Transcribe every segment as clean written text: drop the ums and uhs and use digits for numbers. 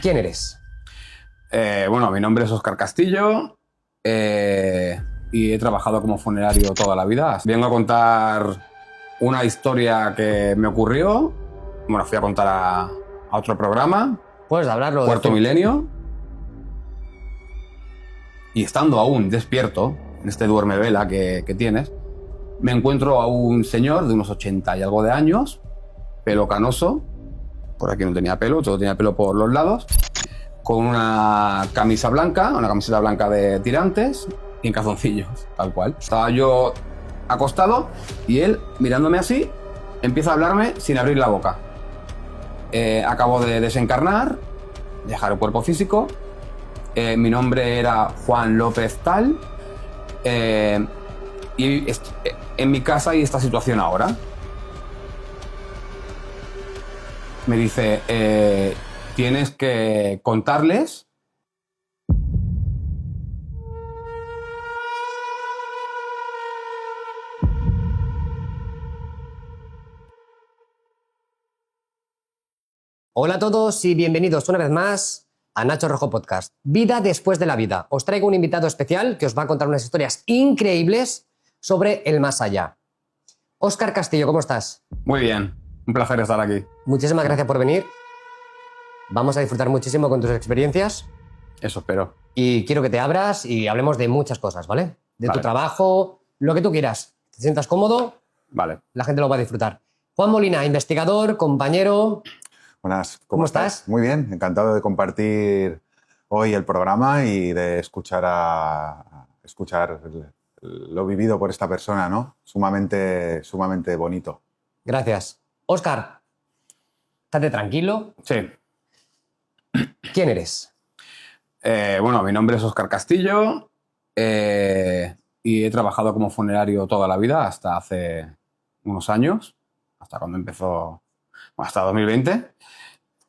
¿Quién eres? Bueno, mi nombre es Óscar Castillo y he trabajado como funerario toda la vida. Vengo a contar una historia que me ocurrió. Bueno, fui a contar a otro programa, Puedes hablarlo. Cuarto Milenio, y estando aún despierto, en este duerme vela que tienes, me encuentro a un señor de unos 80 y algo de años, pelo canoso, por aquí no tenía pelo, todo tenía pelo por los lados, con una camisa blanca, una camiseta blanca de tirantes y en calzoncillos, tal cual. Estaba yo acostado y él, mirándome así, empieza a hablarme sin abrir la boca. Acabo de desencarnar, dejar el cuerpo físico. Mi nombre era Juan López Tal. Y en mi casa hay esta situación ahora. Me dice, tienes que contarles Hola a todos y bienvenidos una vez más a Nacho Rojo Podcast. Vida después de la vida. Os traigo un invitado especial que os va a contar unas historias increíbles sobre el más allá. Óscar Castillo, ¿cómo estás? Muy bien, un placer estar aquí. Muchísimas gracias por venir. Vamos a disfrutar muchísimo con tus experiencias. Eso espero. Y quiero que te abras y hablemos de muchas cosas, ¿vale? De tu Vale. trabajo, lo que tú quieras. Te sientas cómodo, Vale. la gente lo va a disfrutar. Juan Molina, investigador, compañero. Buenas, ¿Cómo estás? Muy bien, encantado de compartir hoy el programa y de escuchar lo vivido por esta persona, ¿no? Sumamente bonito. Gracias. Óscar, estate tranquilo. Sí. ¿Quién eres? Bueno, mi nombre es Óscar Castillo y he trabajado como funerario toda la vida hasta hace unos años, hasta cuando empezó, bueno, hasta 2020.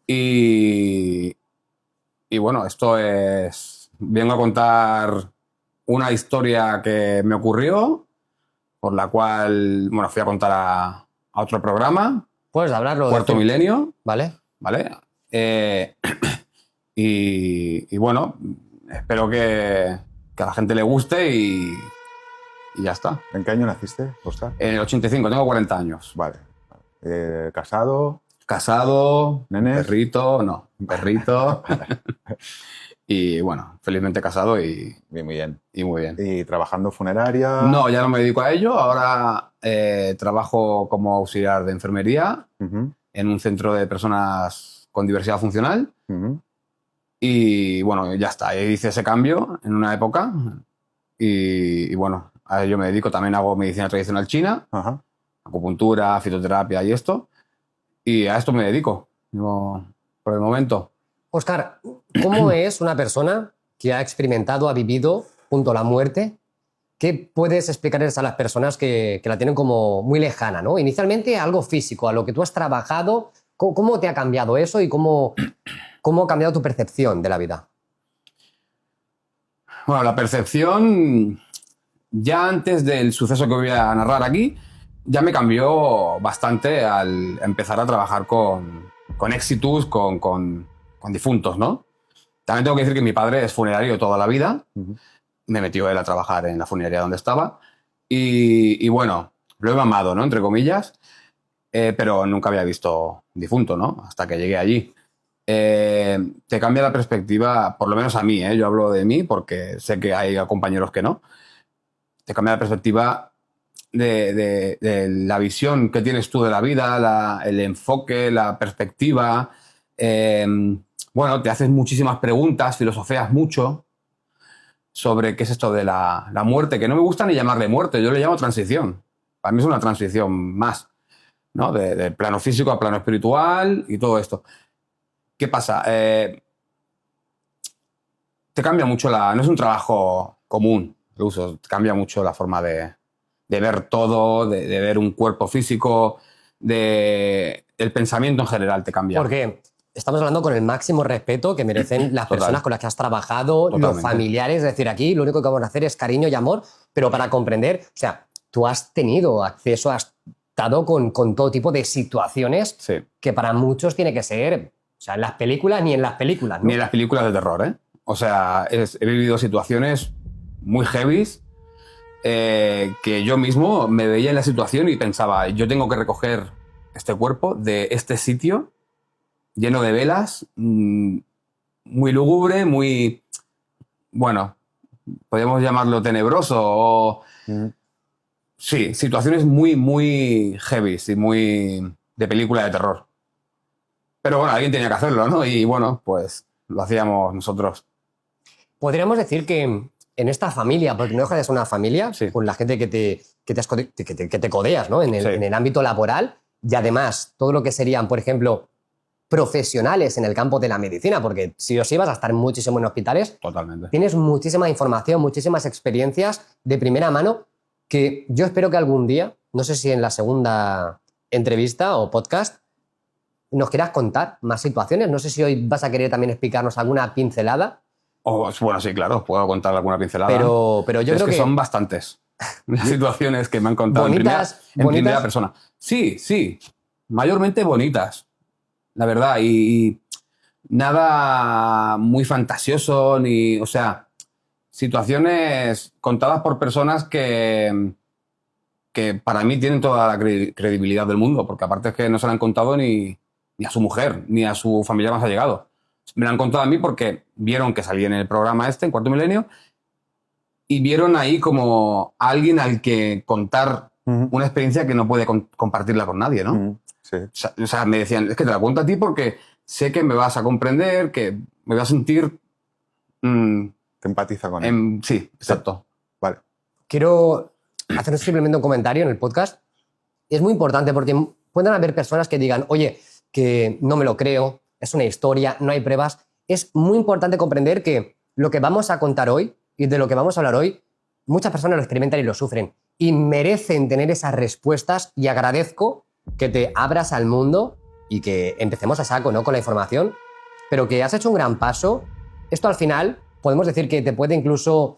Y bueno, vengo a contar una historia que me ocurrió, por la cual, bueno, fui a contar a otro programa, Puedes hablarlo. Cuarto Milenio, ¿Vale? ¿vale? Y bueno, espero que a la gente le guste y ya está. ¿En qué año naciste, Óscar? En el 85, tengo 40 años. Vale. ¿Casado? Casado, ¿Nenes? perrito, no, un perrito. Y bueno, felizmente casado y Bien, muy bien. muy bien. ¿Y trabajando funeraria? No, ya no me dedico a ello. Ahora trabajo como auxiliar de enfermería Ujú, en un centro de personas con diversidad funcional. ujú. Y bueno, ya está. Hice ese cambio en una época. Y bueno, a ello me dedico. También hago medicina tradicional china, Ajá. acupuntura, fitoterapia y esto. Y a esto me dedico, digo, por el momento. Óscar, ¿cómo es una persona que ha experimentado, ha vivido junto a la muerte? ¿Qué puedes explicarles a las personas que la tienen como muy lejana, ¿no? Inicialmente algo físico, a lo que tú has trabajado. ¿Cómo te ha cambiado eso y cómo ha cambiado tu percepción de la vida? Bueno, la percepción, ya antes del suceso que voy a narrar aquí, ya me cambió bastante al empezar a trabajar con exitus, con difuntos, ¿no? También tengo que decir que mi padre es funerario toda la vida. Ujú. Me metió él a trabajar en la funeraria donde estaba. Y bueno, lo he mamado, ¿no? Entre comillas. Pero nunca había visto difunto, ¿no? Hasta que llegué allí. Te cambia la perspectiva, por lo menos a mí, ¿eh? Yo hablo de mí porque sé que hay compañeros que no. Te cambia la perspectiva de la visión que tienes tú de la vida, el enfoque, la perspectiva. Bueno, te haces muchísimas preguntas, filosofeas mucho sobre qué es esto de la muerte, que no me gusta ni llamarle muerte, yo le llamo transición. Para mí es una transición más, ¿no? Del plano físico al plano espiritual y todo esto. ¿Qué pasa? Te cambia mucho no es un trabajo común, incluso cambia mucho la forma de ver todo, de ver un cuerpo físico, el pensamiento en general te cambia. Porque estamos hablando con el máximo respeto que merecen las Total. personas con las que has trabajado, los Totalmente. familiares. Es decir, aquí lo único que vamos a hacer es cariño y amor, pero para comprender, o sea, tú has tenido acceso, has estado con todo tipo de situaciones Sí. que para muchos tiene que ser sea, en las películas ni en las películas, ¿no? Ni en las películas de terror, ¿eh? O sea, he vivido situaciones muy heavies que yo mismo me veía en la situación y pensaba, yo tengo que recoger este cuerpo de este sitio lleno de velas, muy lúgubre, muy, bueno, podríamos llamarlo tenebroso o... Sí, situaciones muy, muy heavies y muy de película de terror. Pero bueno, alguien tenía que hacerlo, ¿no? Y bueno, pues lo hacíamos nosotros. Podríamos decir que en esta familia, porque no deja de ser una familia, Sí. con la gente que te codeas, ¿no? Sí. En el ámbito laboral, y además todo lo que serían, por ejemplo, profesionales en el campo de la medicina, porque si os ibas a estar muchísimo en hospitales, Totalmente. tienes muchísima información, muchísimas experiencias de primera mano que yo espero que algún día, no sé si en la segunda entrevista o podcast, nos quieras contar más situaciones. No sé si hoy vas a querer también explicarnos alguna pincelada, Bueno, sí, claro, os puedo contar alguna pincelada. pero yo es creo que que son bastantes las situaciones que me han contado bonitas, en primera bonitas. persona. Sí, sí, mayormente bonitas, la verdad, y nada muy fantasioso, ni, o sea, situaciones contadas por personas que para mí tienen toda la credibilidad del mundo, porque aparte es que no se la han contado ni a su mujer, ni a su familiar más allegado. Me la han contado a mí porque vieron que salí en el programa en Cuarto Milenio, y vieron ahí como a alguien al que contar una experiencia que no puede compartirla con nadie, ¿no? Sí. O sea, me decían, es que te la cuento a ti porque sé que me vas a comprender, que me vas a sentir... Te empatiza con él. sí, exacto. Vale. Quiero hacer simplemente un comentario en el podcast. Es muy importante porque pueden haber personas que digan, oye, que no me lo creo, es una historia, no hay pruebas. Es muy importante comprender que lo que vamos a contar hoy y de lo que vamos a hablar hoy, muchas personas lo experimentan y lo sufren y merecen tener esas respuestas, y agradezco que te abras al mundo y que empecemos a saco, ¿no?, con la información, pero que has hecho un gran paso. Esto al final podemos decir que te puede incluso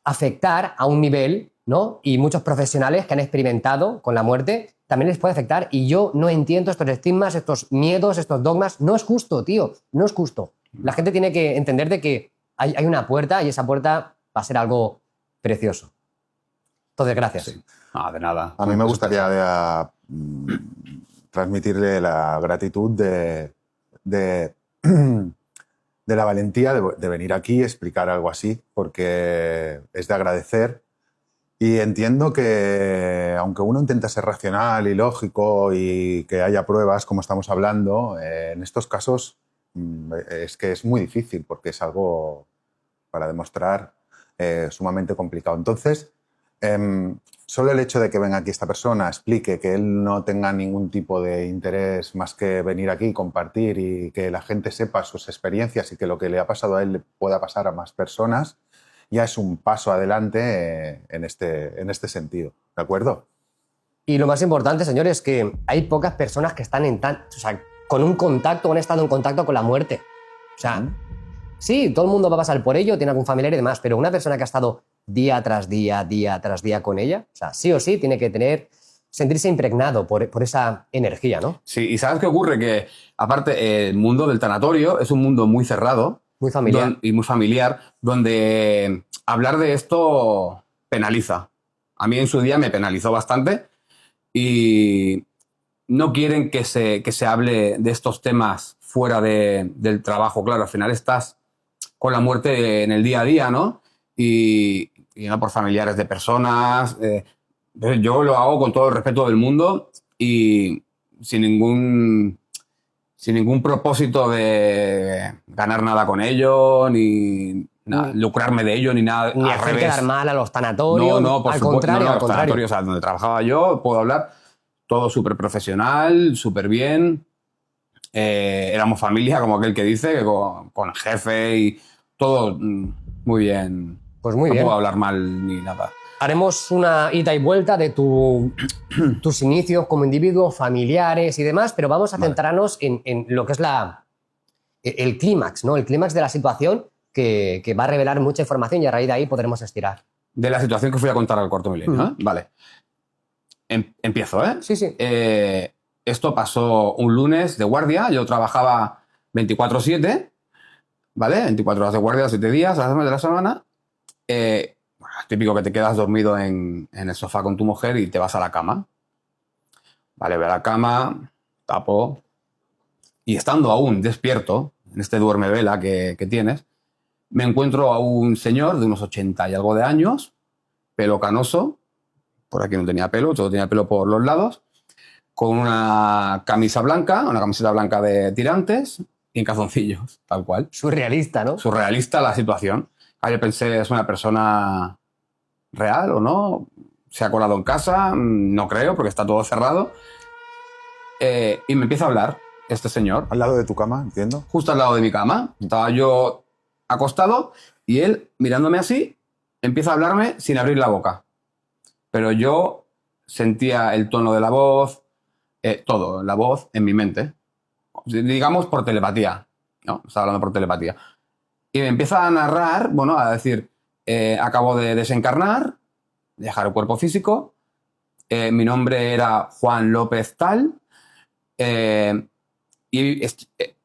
afectar a un nivel, ¿no? Y muchos profesionales que han experimentado con la muerte también les puede afectar, y yo no entiendo estos estigmas, estos miedos, estos dogmas. No es justo, tío, no es justo. La gente tiene que entender de que hay una puerta y esa puerta va a ser algo precioso. Entonces, gracias. Sí. Ah, de nada. A mí me gustaría transmitirle la gratitud de la valentía de venir aquí y explicar algo así, porque es de agradecer. Y entiendo que, aunque uno intenta ser racional y lógico y que haya pruebas, como estamos hablando, en estos casos es que es muy difícil, porque es algo para demostrar sumamente complicado. Entonces, solo el hecho de que venga aquí esta persona, explique, que él no tenga ningún tipo de interés más que venir aquí, compartir y que la gente sepa sus experiencias y que lo que le ha pasado a él le pueda pasar a más personas, ya es un paso adelante en este sentido. ¿De acuerdo? Y lo más importante, señores, es que hay pocas personas que están con un contacto o han estado en contacto con la muerte. O sea, sí, todo el mundo va a pasar por ello, tiene algún familiar y demás, pero una persona que ha estado día tras día con ella, o sea, sí o sí tiene que sentirse impregnado por esa energía, ¿no? Sí, y ¿sabes qué ocurre? Que aparte el mundo del tanatorio es un mundo muy cerrado, Muy familiar. y muy familiar, donde hablar de esto penaliza. A mí en su día me penalizó bastante y no quieren que se hable de estos temas fuera del trabajo. Claro, al final estás con la muerte en el día a día, ¿no? Y no por familiares de personas. Yo lo hago con todo el respeto del mundo y sin ningún propósito de ganar nada con ello, ni lucrarme de ello, ni nada. Ni al hacer revés. quedar mal a los tanatorios. No, por al supuesto. contrario, No, al los contrario. tanatorios, o sea, donde trabajaba yo, puedo hablar, todo súper profesional, súper bien. Éramos familia, como aquel que dice, con jefe y todo muy bien. Pues muy no bien. puedo hablar mal ni nada. Haremos una ida y vuelta de tus inicios como individuo, familiares y demás, pero vamos a centrarnos en lo que es el clímax, ¿no? El clímax de la situación que va a revelar mucha información, y a raíz de ahí podremos estirar. De la situación que fui a contar al Cuarto Milenio, ¿eh? Vale. Empiezo, ¿eh? Sí, sí. Esto pasó un lunes de guardia. Yo trabajaba 24/7, ¿vale? 24 horas de guardia, 7 días a la de la semana. Bueno, es típico que te quedas dormido en el sofá con tu mujer y te vas a la cama. Vale, voy a la cama, tapo. Y estando aún despierto, en este duerme vela que tienes, me encuentro a un señor de unos 80 y algo de años, pelo canoso, por aquí no tenía pelo, todo tenía pelo por los lados, con una camisa blanca, una camiseta blanca de tirantes y en calzoncillos, tal cual. Surrealista, ¿no? Surrealista la situación. Ah, yo pensé, ¿es una persona real o no? ¿Se ha colado en casa? No creo, porque está todo cerrado. Y me empieza a hablar este señor. Al lado de tu cama, entiendo. Justo al lado de mi cama. Estaba yo acostado y él, mirándome así, empieza a hablarme sin abrir la boca. Pero yo sentía el tono de la voz, todo, la voz en mi mente. Digamos por telepatía, ¿no? Estaba hablando por telepatía. Y me empieza a narrar, bueno, a decir, acabo de desencarnar, dejar el cuerpo físico, mi nombre era Juan López Tal, y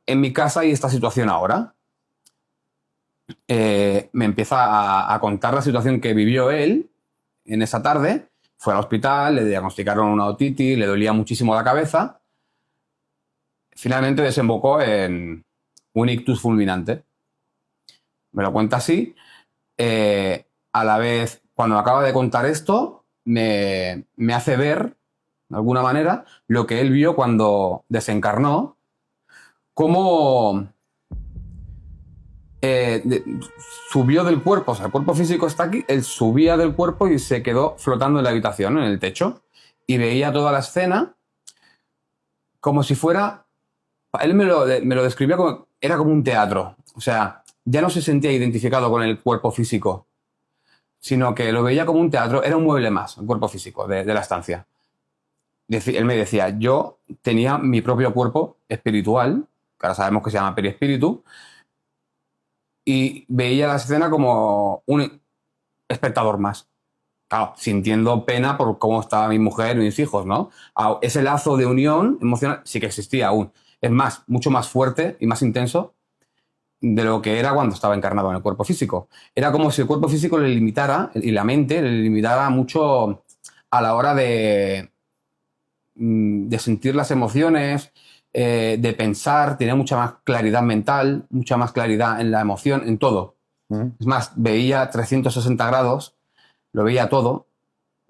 en mi casa hay esta situación ahora. Me empieza a contar la situación que vivió él en esa tarde. Fue al hospital, le diagnosticaron una otitis, le dolía muchísimo la cabeza. Finalmente desembocó en un ictus fulminante. Me lo cuenta así. A la vez, cuando me acaba de contar esto, me hace ver, de alguna manera, lo que él vio cuando desencarnó, cómo subió del cuerpo, o sea, el cuerpo físico está aquí, él subía del cuerpo y se quedó flotando en la habitación, en el techo, y veía toda la escena como si fuera... Él me lo describía como... Era como un teatro, o sea, ya no se sentía identificado con el cuerpo físico, sino que lo veía como un teatro, era un mueble más, el cuerpo físico de la estancia. Él me decía, yo tenía mi propio cuerpo espiritual, que ahora sabemos que se llama perispíritu, y veía la escena como un espectador más. Claro, sintiendo pena por cómo estaba mi mujer y mis hijos, ¿no? Ese lazo de unión emocional sí que existía aún. Es más, mucho más fuerte y más intenso de lo que era cuando estaba encarnado en el cuerpo físico. Era como si el cuerpo físico le limitara, y la mente le limitara mucho a la hora de sentir las emociones, de pensar, tenía mucha más claridad mental, mucha más claridad en la emoción, en todo. Es más, veía 360 grados, lo veía todo,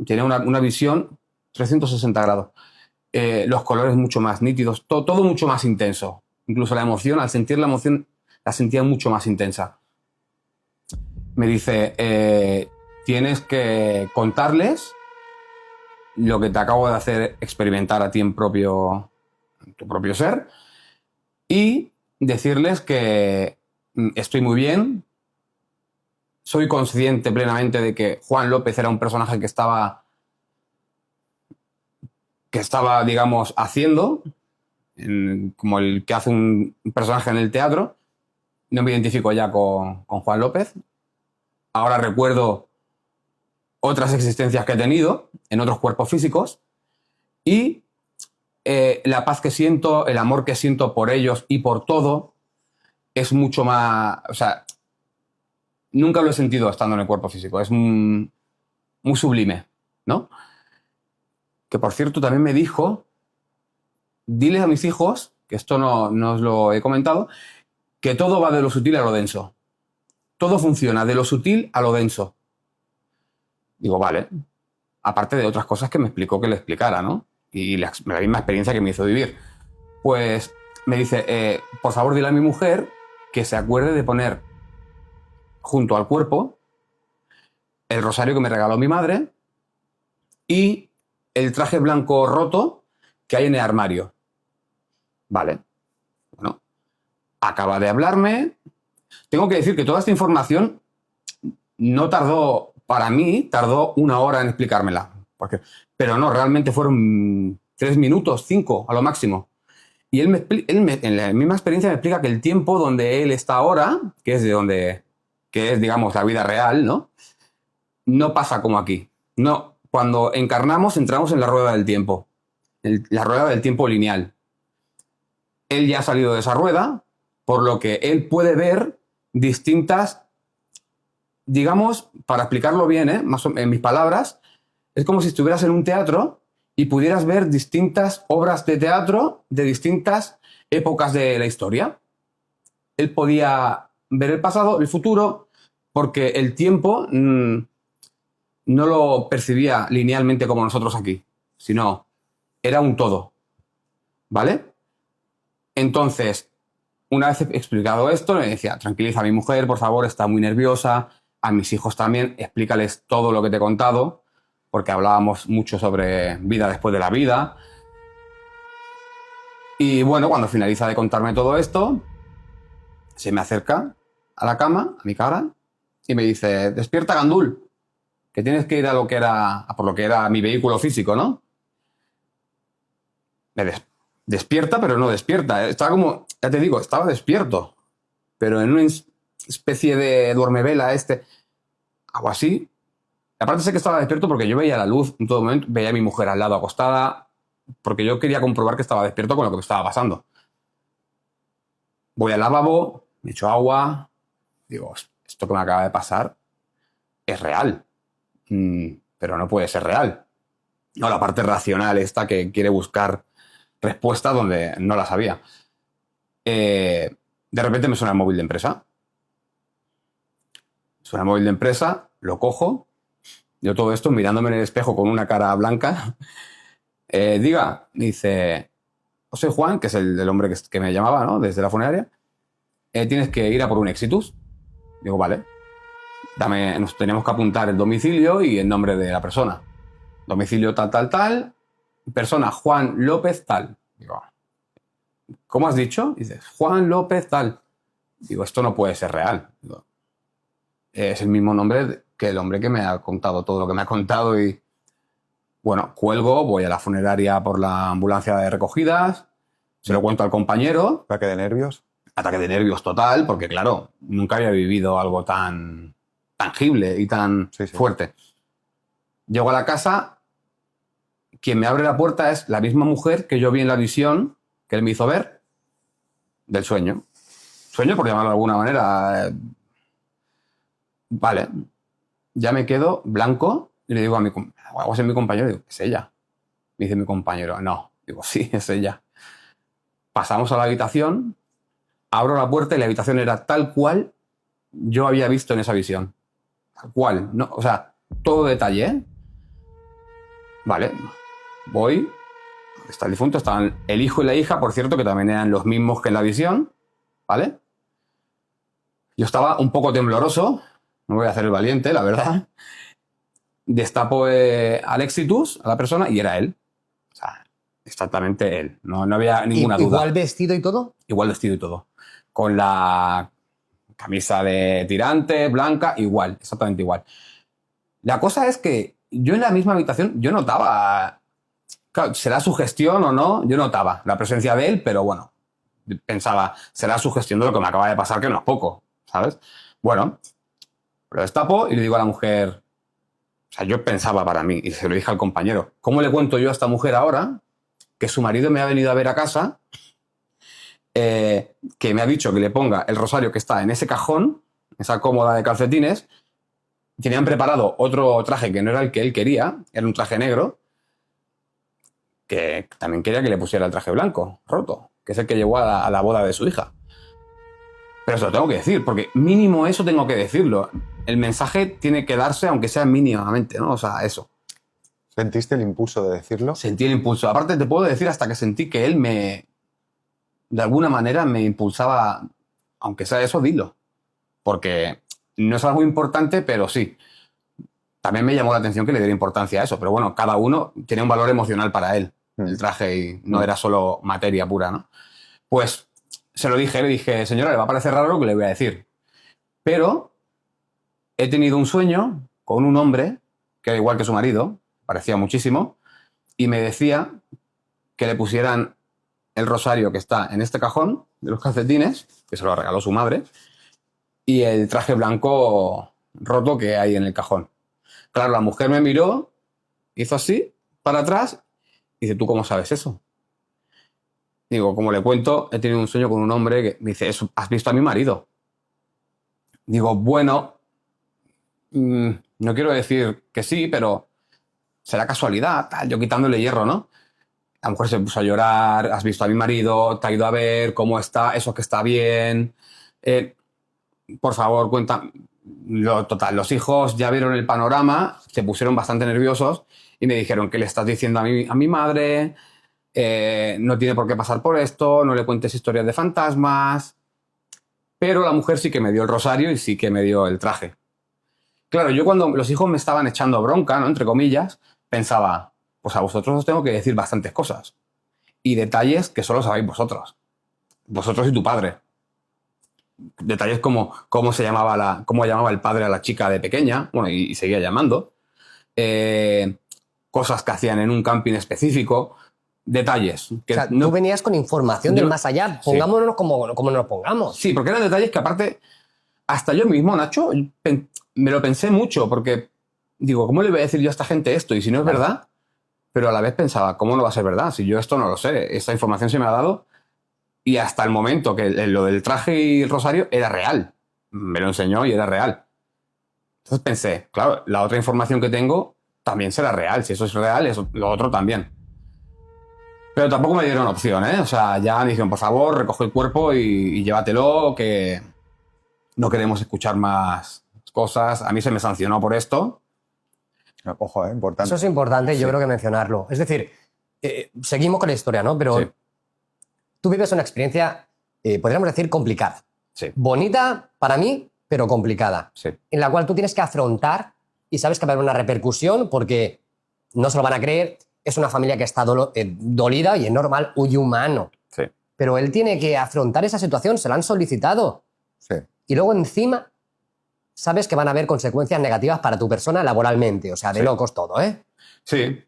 tenía una visión 360 grados. Los colores mucho más nítidos, todo mucho más intenso. Incluso la emoción, al sentir la emoción, la sentía mucho más intensa. Me dice, tienes que contarles lo que te acabo de hacer experimentar a ti en tu propio ser y decirles que estoy muy bien, soy consciente plenamente de que Juan López era un personaje que estaba, digamos, haciendo, como el que hace un personaje en el teatro. No me identifico ya con Juan López. Ahora recuerdo otras existencias que he tenido en otros cuerpos físicos y la paz que siento, el amor que siento por ellos y por todo es mucho más... O sea, nunca lo he sentido estando en el cuerpo físico. Es muy sublime, ¿no? Que, por cierto, también me dijo, diles a mis hijos, que esto no os lo he comentado, que todo va de lo sutil a lo denso. Todo funciona de lo sutil a lo denso. Digo, vale. Aparte de otras cosas que me explicó que le explicara, ¿no? Y la misma experiencia que me hizo vivir. Pues me dice, por favor, dile a mi mujer que se acuerde de poner junto al cuerpo el rosario que me regaló mi madre y el traje blanco roto que hay en el armario. Vale. Bueno, acaba de hablarme. Tengo que decir que toda esta información no tardó... Para mí, tardó 1 hora en explicármela. Pero no, realmente fueron 3 minutos, 5 a lo máximo. Y él en la misma experiencia me explica que el tiempo donde él está ahora, que es, digamos, la vida real, ¿no? No pasa como aquí. No, cuando encarnamos, entramos en la rueda del tiempo. La rueda del tiempo lineal. Él ya ha salido de esa rueda, por lo que él puede ver distintas, digamos, para explicarlo bien, en mis palabras, es como si estuvieras en un teatro y pudieras ver distintas obras de teatro de distintas épocas de la historia. Él podía ver el pasado, el futuro, porque el tiempo no lo percibía linealmente como nosotros aquí, sino era un todo, ¿vale? Entonces, una vez explicado esto, le decía, tranquiliza a mi mujer, por favor, está muy nerviosa, a mis hijos también, explícales todo lo que te he contado, porque hablábamos mucho sobre vida después de la vida. Y bueno, cuando finaliza de contarme todo esto, se me acerca a la cama, a mi cara, y me dice, despierta, Gandul, que tienes que ir a por lo que era mi vehículo físico, ¿no? Me despierta, pero no despierta. Estaba como, ya te digo, estaba despierto, pero en una especie de duermevela algo así. Aparte sé que estaba despierto porque yo veía la luz en todo momento, veía a mi mujer al lado acostada, porque yo quería comprobar que estaba despierto con lo que me estaba pasando. Voy al lavabo, me echo agua, digo, esto que me acaba de pasar es real, pero no puede ser real. No, la parte racional esta que quiere buscar respuestas donde no las había. De repente me suena el móvil de empresa. Suena el móvil de empresa, lo cojo, yo todo esto mirándome en el espejo con una cara blanca. Diga, dice, soy Juan, que es el hombre que me llamaba, ¿no? Desde la funeraria. Tienes que ir a por un Exitus. Digo, vale. Nos tenemos que apuntar el domicilio y el nombre de la persona. Domicilio tal, tal, tal. Persona Juan López tal. Digo, ¿cómo has dicho? Dice, Juan López tal. Digo, esto no puede ser real. Digo, es el mismo nombre que el hombre que me ha contado todo lo que me ha contado y... Bueno, cuelgo, voy a la funeraria por la ambulancia de recogidas, se lo cuento al compañero. ¿Ataque de nervios? Ataque de nervios total, porque claro, nunca había vivido algo tan tangible y tan fuerte. Llego a la casa, quien me abre la puerta es la misma mujer que yo vi en la visión que él me hizo ver del sueño. Sueño, por llamarlo de alguna manera. Vale, ya me quedo blanco y le digo a mi compañero, digo, es ella. Me dice mi compañero, no. Digo, sí, es ella. Pasamos a la habitación, abro la puerta y la habitación era tal cual yo había visto en esa visión. Tal cual, ¿no? O sea, todo detalle, ¿eh? Vale, voy. Está el difunto, estaban el hijo y la hija, por cierto, que también eran los mismos que en la visión, ¿vale? Yo estaba un poco tembloroso, no voy a hacer el valiente, la verdad. Destapo al Exitus, a la persona, y era él. O sea, exactamente él. No había ninguna duda. ¿Igual vestido y todo? Igual vestido y todo. Con la camisa de tirante, blanca, igual, exactamente igual. La cosa es que yo en la misma habitación, yo notaba, claro, ¿será su gestión o no? Yo notaba la presencia de él, pero bueno, pensaba, será su gestión de lo que me acaba de pasar, que no es poco, ¿sabes? Bueno, lo destapo y le digo a la mujer, o sea, yo pensaba para mí, y se lo dije al compañero, ¿cómo le cuento yo a esta mujer ahora que su marido me ha venido a ver a casa, que me ha dicho que le ponga el rosario que está en ese cajón, esa cómoda de calcetines? Tenían preparado otro traje que no era el que él quería, era un traje negro, que también quería que le pusiera el traje blanco, roto, que es el que llevó a la boda de su hija. Pero eso lo tengo que decir, porque mínimo eso tengo que decirlo. El mensaje tiene que darse, aunque sea mínimamente, ¿no? O sea, eso. ¿Sentiste el impulso de decirlo? Sentí el impulso. Aparte, te puedo decir hasta que sentí que él de alguna manera me impulsaba, aunque sea eso, dilo. Porque no es algo importante, pero sí. También me llamó la atención que le diera importancia a eso. Pero bueno, cada uno tiene un valor emocional para él, el traje, y no era solo materia pura, ¿no? Pues se lo dije, le dije, señora, le va a parecer raro lo que le voy a decir. Pero he tenido un sueño con un hombre, que era igual que su marido, parecía muchísimo, y me decía que le pusieran el rosario que está en este cajón de los calcetines, que se lo regaló su madre, y el traje blanco roto que hay en el cajón. Claro, la mujer me miró, hizo así, para atrás, y dice, ¿tú cómo sabes eso? Digo, como le cuento, he tenido un sueño con un hombre que me dice, ¿has visto a mi marido? Digo, bueno, no quiero decir que sí, pero será casualidad, tal, yo quitándole hierro, ¿no? A lo mejor se puso a llorar, has visto a mi marido, te ha ido a ver, cómo está, eso que está bien. Eh, por favor, cuenta. Total, los hijos ya vieron el panorama, se pusieron bastante nerviosos y me dijeron, ¿qué le estás diciendo a mi madre? No tiene por qué pasar por esto, no le cuentes historias de fantasmas. Pero la mujer sí que me dio el rosario y sí que me dio el traje. Claro, yo cuando los hijos me estaban echando bronca, ¿no? Entre comillas, pensaba, pues a vosotros os tengo que decir bastantes cosas. Y detalles que solo sabéis vosotros. Vosotros y tu padre. Detalles como cómo llamaba el padre a la chica de pequeña, bueno, y seguía llamando. Cosas que hacían en un camping específico. Detalles. Que O sea, tú venías con información del Yo- más allá, sí. pongámonos como nos pongamos. Sí, porque eran detalles que aparte, hasta yo mismo, Nacho, me lo pensé mucho, porque digo, ¿cómo le voy a decir yo a esta gente esto? Y si no es verdad, pero a la vez pensaba, ¿cómo no va a ser verdad? Si yo esto no lo sé, esta información se me ha dado y hasta el momento que lo del traje y el rosario era real. Me lo enseñó y era real. Entonces pensé, claro, la otra información que tengo también será real. Si eso es real, lo otro también. Pero tampoco me dieron opción, ¿eh? O sea, ya me dijeron, por favor, recoge el cuerpo y llévatelo, que no queremos escuchar más cosas. A mí se me sancionó por esto. Ojo, importante. Eso es importante, yo Sí. creo que mencionarlo. Es decir, seguimos con la historia, ¿no? Pero Sí. tú vives una experiencia, podríamos decir, complicada. Sí, Bonita para mí, pero complicada. sí, En la cual tú tienes que afrontar y sabes que va a haber una repercusión porque no se lo van a creer. Es una familia que está dolida y es normal, huye humano. sí. Pero él tiene que afrontar esa situación, se la han solicitado. Sí. Y luego encima sabes que van a haber consecuencias negativas para tu persona laboralmente. O sea, de Sí. locos todo, ¿eh? Sí.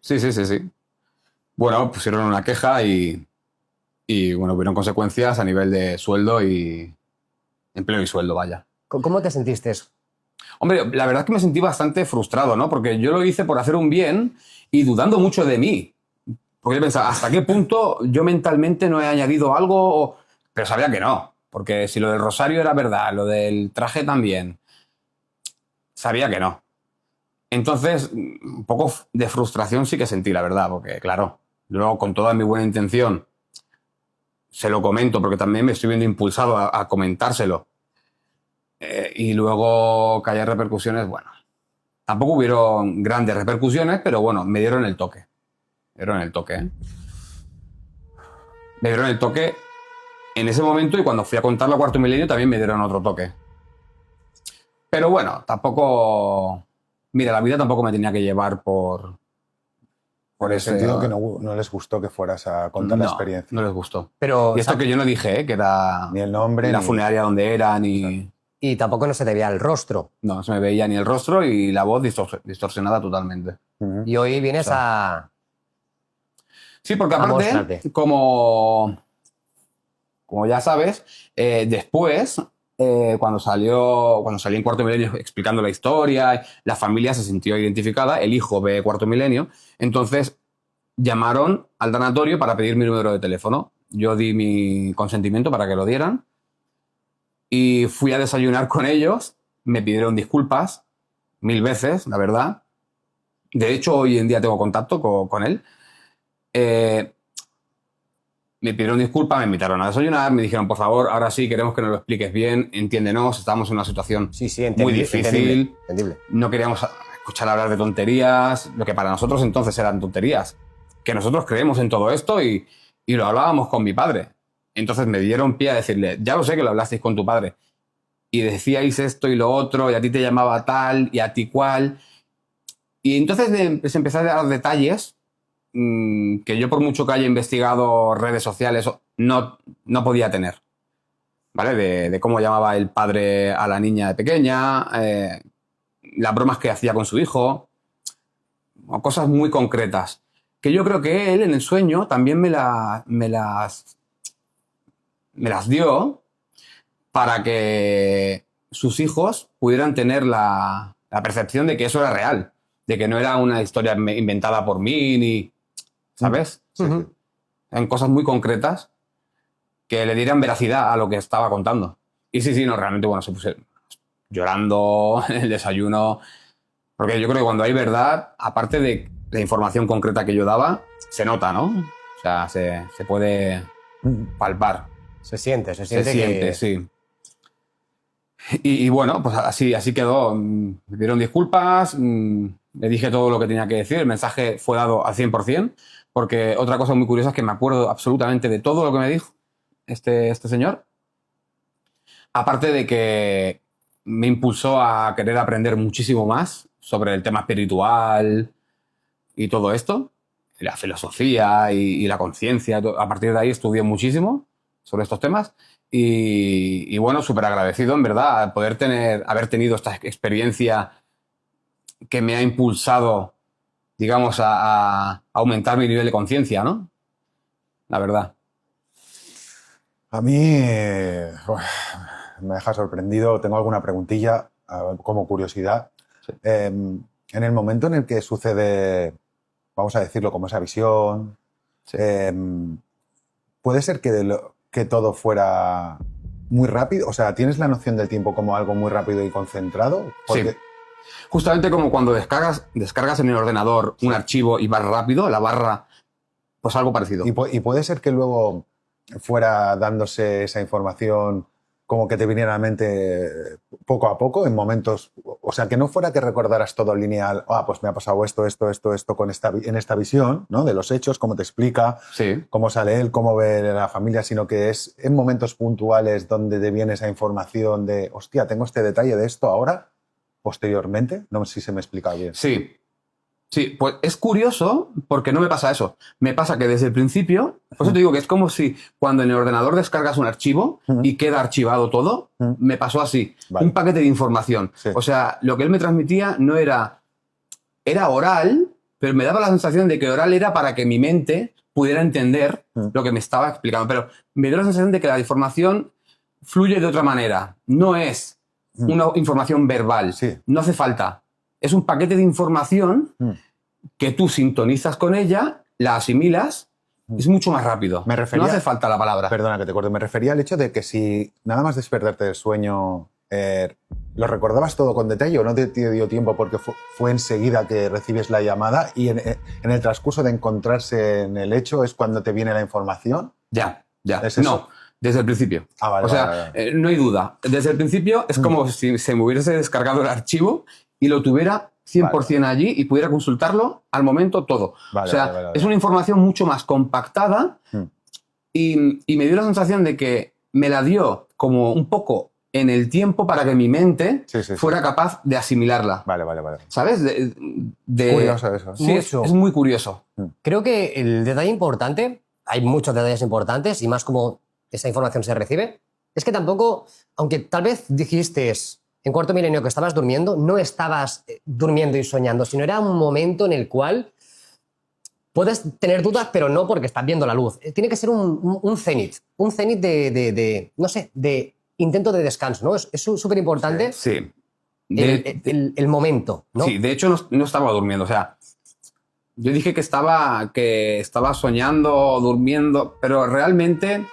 Bueno, pusieron una queja y bueno, hubieron consecuencias a nivel de sueldo y empleo y sueldo, vaya. ¿Cómo te sentiste eso? Hombre, la verdad es que me sentí bastante frustrado, ¿no? Porque yo lo hice por hacer un bien y dudando mucho de mí. Porque yo pensaba, ¿hasta qué punto yo mentalmente no he añadido algo? Pero sabía que no. Porque si lo del rosario era verdad, lo del traje también, sabía que no. Entonces, un poco de frustración sí que sentí, la verdad, porque claro, luego con toda mi buena intención se lo comento, porque también me estoy viendo impulsado a comentárselo. Y luego que haya repercusiones, bueno, tampoco hubieron grandes repercusiones, pero bueno, me dieron el toque. Me dieron el toque, ¿eh? Me dieron el toque en ese momento y cuando fui a contarlo a Cuarto Milenio también me dieron otro toque. Pero bueno, tampoco... Mira, la vida tampoco me tenía que llevar por En el ese... sentido que no les gustó que fueras a contar la experiencia. No les gustó. Pero, Y esto que yo no dije, que era Ni el nombre, la ni... funeraria donde era, ni... y tampoco no se te veía el rostro. No se me veía ni el rostro y la voz distorsionada totalmente. Ujú. Y hoy vienes a... Sí, porque A aparte, mostrarte. como ya sabes, después, cuando salí en Cuarto Milenio explicando la historia, la familia se sintió identificada, el hijo ve Cuarto Milenio, entonces llamaron al tanatorio para pedir mi número de teléfono. Yo di mi consentimiento para que lo dieran y fui a desayunar con ellos, me pidieron disculpas 1000 veces, la verdad. De hecho, hoy en día tengo contacto con él. Me pidieron disculpas, me invitaron a desayunar, me dijeron, por favor, ahora sí, queremos que nos lo expliques bien, entiéndenos, estamos en una situación Sí, muy difícil, entendible. no queríamos escuchar hablar de tonterías, lo que para nosotros entonces eran tonterías, que nosotros creemos en todo esto y lo hablábamos con mi padre. Entonces me dieron pie a decirle, ya lo sé que lo hablasteis con tu padre, y decíais esto y lo otro, y a ti te llamaba tal, y a ti cual. Y entonces les empecé a dar detalles que yo por mucho que haya investigado redes sociales no podía tener, ¿vale? De cómo llamaba el padre a la niña de pequeña, las bromas que hacía con su hijo, o cosas muy concretas, que yo creo que él en el sueño también me las dio para que sus hijos pudieran tener la percepción de que eso era real, de que no era una historia inventada por mí, ni... ¿Sabes? Ujú. En cosas muy concretas que le dieran veracidad a lo que estaba contando. Y sí, no, realmente, bueno, se puse llorando en el desayuno, porque yo creo que cuando hay verdad, aparte de la información concreta que yo daba, se nota, ¿no? O sea, se puede palpar. Se siente Se siente, sí. Y bueno, pues así quedó. Me dieron disculpas, le dije todo lo que tenía que decir, el mensaje fue dado al 100%, porque otra cosa muy curiosa es que me acuerdo absolutamente de todo lo que me dijo este señor. Aparte de que me impulsó a querer aprender muchísimo más sobre el tema espiritual y todo esto, la filosofía y la conciencia. A partir de ahí estudié muchísimo sobre estos temas y bueno, súper agradecido en verdad haber tenido esta experiencia que me ha impulsado, digamos, a aumentar mi nivel de conciencia, ¿no? La verdad. A mí me deja sorprendido. Tengo alguna preguntilla como curiosidad. Sí. En el momento en el que sucede, vamos a decirlo, como esa visión, Sí. puede ser que todo fuera muy rápido. O sea, ¿tienes la noción del tiempo como algo muy rápido y concentrado? Porque, Sí. Justamente como cuando descargas en el ordenador un archivo y vas rápido, la barra, pues algo parecido. y puede ser que luego fuera dándose esa información como que te viniera a la mente poco a poco, en momentos, o sea, que no fuera que recordaras todo lineal, pues me ha pasado esto en esta visión, ¿no? De los hechos, cómo te explica, Sí. cómo sale él, cómo ve la familia, sino que es en momentos puntuales donde te viene esa información de, hostia, tengo este detalle de esto ahora, posteriormente. No sé si se me explica bien. Sí. Sí, pues es curioso porque no me pasa eso. Me pasa que desde el principio, por eso te digo que es como si cuando en el ordenador descargas un archivo y queda archivado todo, me pasó así. Vale. Un paquete de información. Sí. O sea, lo que él me transmitía no era oral, pero me daba la sensación de que oral era para que mi mente pudiera entender lo que me estaba explicando. Pero me dio la sensación de que la información fluye de otra manera. No es una información verbal. Sí. No hace falta. Es un paquete de información que tú sintonizas con ella, la asimilas, es mucho más rápido. Me refería- No hace falta la palabra. Perdona que te corte. Me refería al hecho de que si nada más despertarte del sueño, ¿lo recordabas todo con detalle o no te dio tiempo porque fue enseguida que recibes la llamada y en el transcurso de encontrarse en el hecho es cuando te viene la información? Ya. ¿Es eso? No, desde el principio. Vale, o sea, vale. No hay duda. Desde el principio es como si se me hubiese descargado el archivo y lo tuviera 100% allí y pudiera consultarlo al momento todo. Vale, o sea, vale. es una información mucho más compactada y me dio la sensación de que me la dio como un poco en el tiempo para que mi mente Sí. fuera capaz de asimilarla. Vale. ¿Sabes? Curioso eso. Sí, Mucho. es muy curioso. Creo que el detalle importante, hay muchos detalles importantes y más como esa información se recibe, es que tampoco, aunque tal vez dijiste en Cuarto Milenio que estabas durmiendo, no estabas durmiendo y soñando, sino era un momento en el cual puedes tener dudas, pero no porque estás viendo la luz. Tiene que ser un cenit de no sé, de intento de descanso, ¿no? Es súper importante Sí. el momento, ¿no? Sí, de hecho no estaba durmiendo. O sea, yo dije que estaba soñando, durmiendo, pero realmente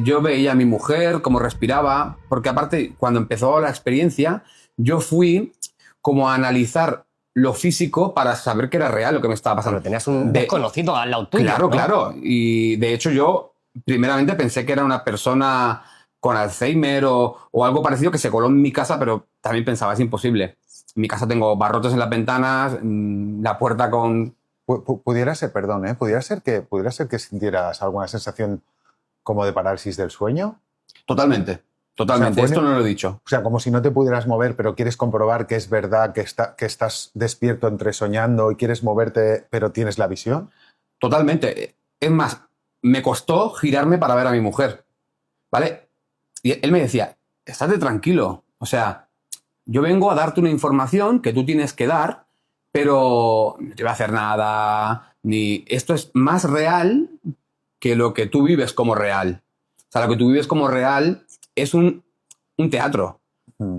yo veía a mi mujer cómo respiraba, porque aparte, cuando empezó la experiencia, yo fui como a analizar lo físico para saber que era real lo que me estaba pasando. Pero tenías un desconocido al lado tuyo. Claro, ¿no? claro. Y de hecho yo primeramente pensé que era una persona con Alzheimer o algo parecido que se coló en mi casa, pero también pensaba, es imposible. En mi casa tengo barrotes en las ventanas, la puerta con... Pudiera ser, perdón, pudiera ser que sintieras alguna sensación como de parálisis del sueño. Totalmente. O sea, Esto no lo he dicho. O sea, como si no te pudieras mover, pero quieres comprobar que es verdad que estás despierto entre soñando y quieres moverte, pero tienes la visión. Totalmente. Es más, me costó girarme para ver a mi mujer, ¿vale? Y él me decía, estate tranquilo. O sea, yo vengo a darte una información que tú tienes que dar, pero no te voy a hacer nada, ni... Esto es más real que lo que tú vives como real. O sea, lo que tú vives como real es un teatro.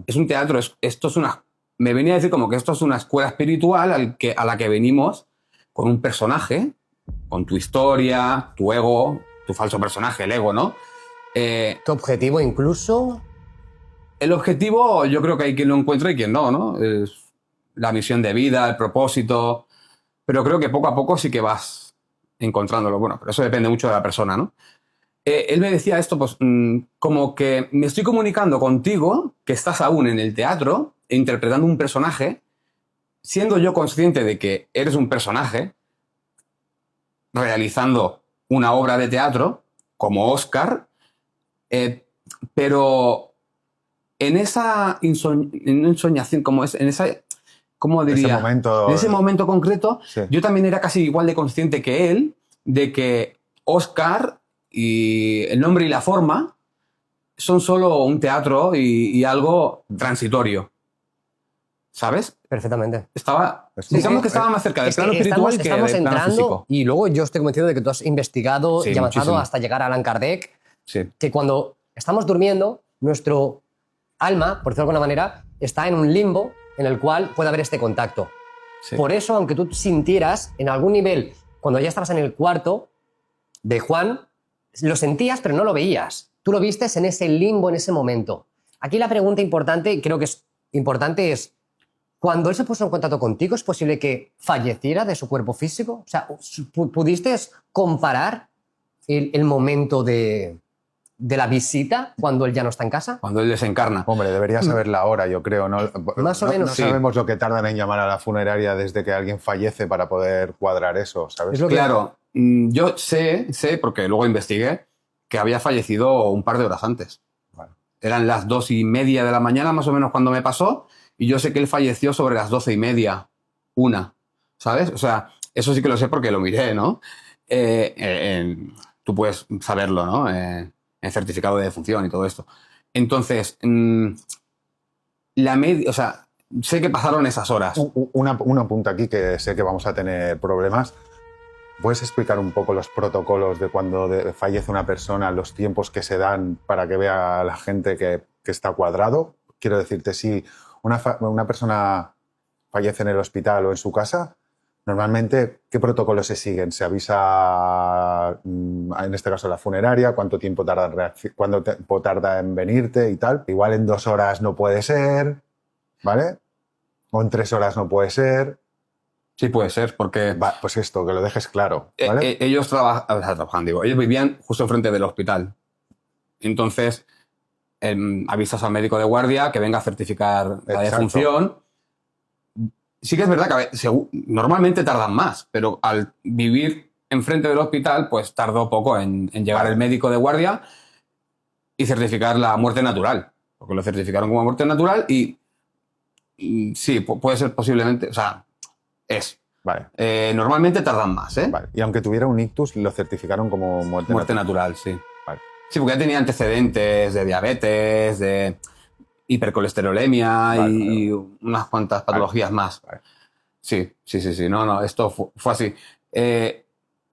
Es un teatro. Esto es una... Me venía a decir como que esto es una escuela espiritual a la que venimos con un personaje, con tu historia, tu ego, tu falso personaje, el ego, ¿no? Tu objetivo incluso... El objetivo yo creo que hay quien lo encuentra y quien no, ¿no? Es la misión de vida, el propósito, pero creo que poco a poco sí que vas encontrándolo. Bueno, pero eso depende mucho de la persona, ¿no? Él me decía esto, pues, como que me estoy comunicando contigo, que estás aún en el teatro, interpretando un personaje, siendo yo consciente de que eres un personaje, realizando una obra de teatro, como Oscar, pero en esa ensoñación, como es, en esa, ¿cómo diría? En ese momento concreto, Sí. yo también era casi igual de consciente que él de que Oscar y el nombre y la forma son solo un teatro y algo transitorio. ¿Sabes? Perfectamente. Digamos que estaba más cerca del Es plano que espiritual que estamos del plano entrando físico. y luego yo estoy convencido de que tú has investigado Sí, y avanzado muchísimo. hasta llegar a Allan Kardec, Sí. que cuando estamos durmiendo, nuestro alma, por decirlo de alguna manera, está en un limbo en el cual puede haber este contacto. Sí. Por eso, aunque tú sintieras en algún nivel, cuando ya estabas en el cuarto de Juan, lo sentías pero no lo veías. Tú lo vistes en ese limbo, en ese momento. Aquí la pregunta importante, creo que es importante, es cuando él se puso en contacto contigo, ¿es posible que falleciera de su cuerpo físico? O sea, ¿pudiste comparar el momento de la visita cuando él ya no está en casa? Cuando él desencarna. Hombre, deberías saber la hora, yo creo. ¿No? Más o menos, No sí. sabemos lo que tardan en llamar a la funeraria desde que alguien fallece para poder cuadrar eso, ¿sabes? Es lo que- Claro, yo sé, porque luego investigué, que había fallecido un par de horas antes. Vale. Eran las 2:30 de la mañana, más o menos, cuando me pasó, y yo sé que él falleció sobre las 12:30, 1, ¿sabes? O sea, eso sí que lo sé porque lo miré, ¿no? Tú puedes saberlo, ¿no? En certificado de defunción y todo esto. Entonces, o sea, sé que pasaron esas horas. Una punta aquí que sé que vamos a tener problemas. ¿Puedes explicar un poco los protocolos de cuando fallece una persona, los tiempos que se dan para que vea la gente que está cuadrado? Quiero decirte, si una persona fallece en el hospital o en su casa, normalmente, ¿qué protocolos se siguen? ¿Se avisa, en este caso, la funeraria? ¿Cuánto tiempo tarda en venirte y tal? Igual en 2 horas no puede ser, ¿vale? O en 3 horas no puede ser. Sí, puede ser, porque Pues esto, que lo dejes claro, ¿vale? ellos trabajan, digo, ellos vivían justo enfrente del hospital. Entonces, avisas al médico de guardia que venga a certificar la Exacto. defunción. Sí que es verdad que normalmente tardan más, pero al vivir enfrente del hospital, pues tardó poco en llegar el médico de guardia y certificar la muerte natural. Porque lo certificaron como muerte natural y sí, puede ser posiblemente, o sea, Vale. normalmente tardan más, ¿eh? Vale. Y aunque tuviera un ictus, lo certificaron como muerte Natural, sí. Vale. Sí, porque ya tenía antecedentes de diabetes, de hipercolesterolemia Vale, y unas cuantas patologías más. Vale. Sí. No, esto fue así.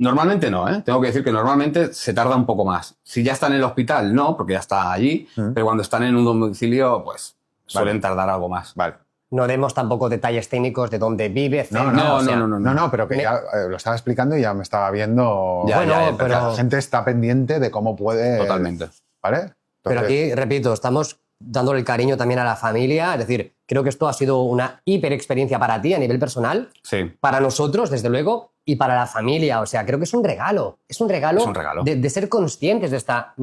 Normalmente no, ¿eh? Tengo que decir que normalmente se tarda un poco más. Si ya está en el hospital, no, porque ya está allí, pero cuando están en un domicilio, pues suelen tardar algo más. Vale. No demos tampoco detalles técnicos de dónde vive, etc. No, pero que ya lo estaba explicando y ya me estaba viendo. Ya, pero La gente está pendiente de cómo puede. Totalmente. ¿Vale? Pero Entonces, aquí, repito, estamos dándole el cariño también a la familia. Es decir, creo que esto ha sido una hiper experiencia para ti a nivel personal, Sí. para nosotros, desde luego, y para la familia. O sea, creo que es un regalo. Es un regalo, Es un regalo. de ser conscientes de esta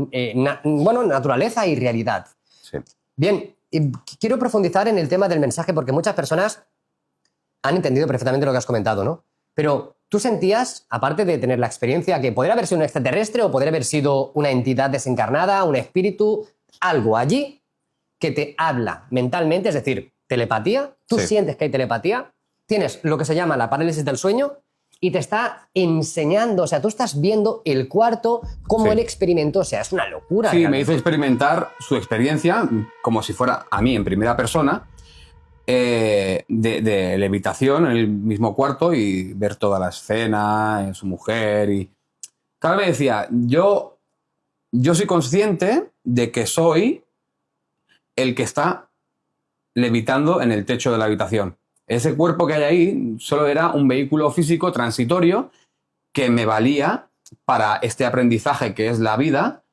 naturaleza y realidad. Sí. Bien, y quiero profundizar en el tema del mensaje porque muchas personas han entendido perfectamente lo que has comentado, ¿no? Pero tú sentías, aparte de tener la experiencia, que podría haber sido un extraterrestre o podría haber sido una entidad desencarnada, un espíritu, algo allí que te habla mentalmente, es decir, telepatía. Tú Sí. sientes que hay telepatía, tienes lo que se llama la parálisis del sueño y te está enseñando, o sea, tú estás viendo el cuarto, cómo Sí. él experimentó, o sea, es una locura. Sí, me realmente. hizo experimentar su experiencia como si fuera a mí en primera persona, de levitación en el mismo cuarto y ver toda la escena, su mujer. Y cada vez decía, yo soy consciente de que soy el que está levitando en el techo de la habitación. Ese cuerpo que hay ahí solo era un vehículo físico transitorio que me valía para este aprendizaje que es la vida,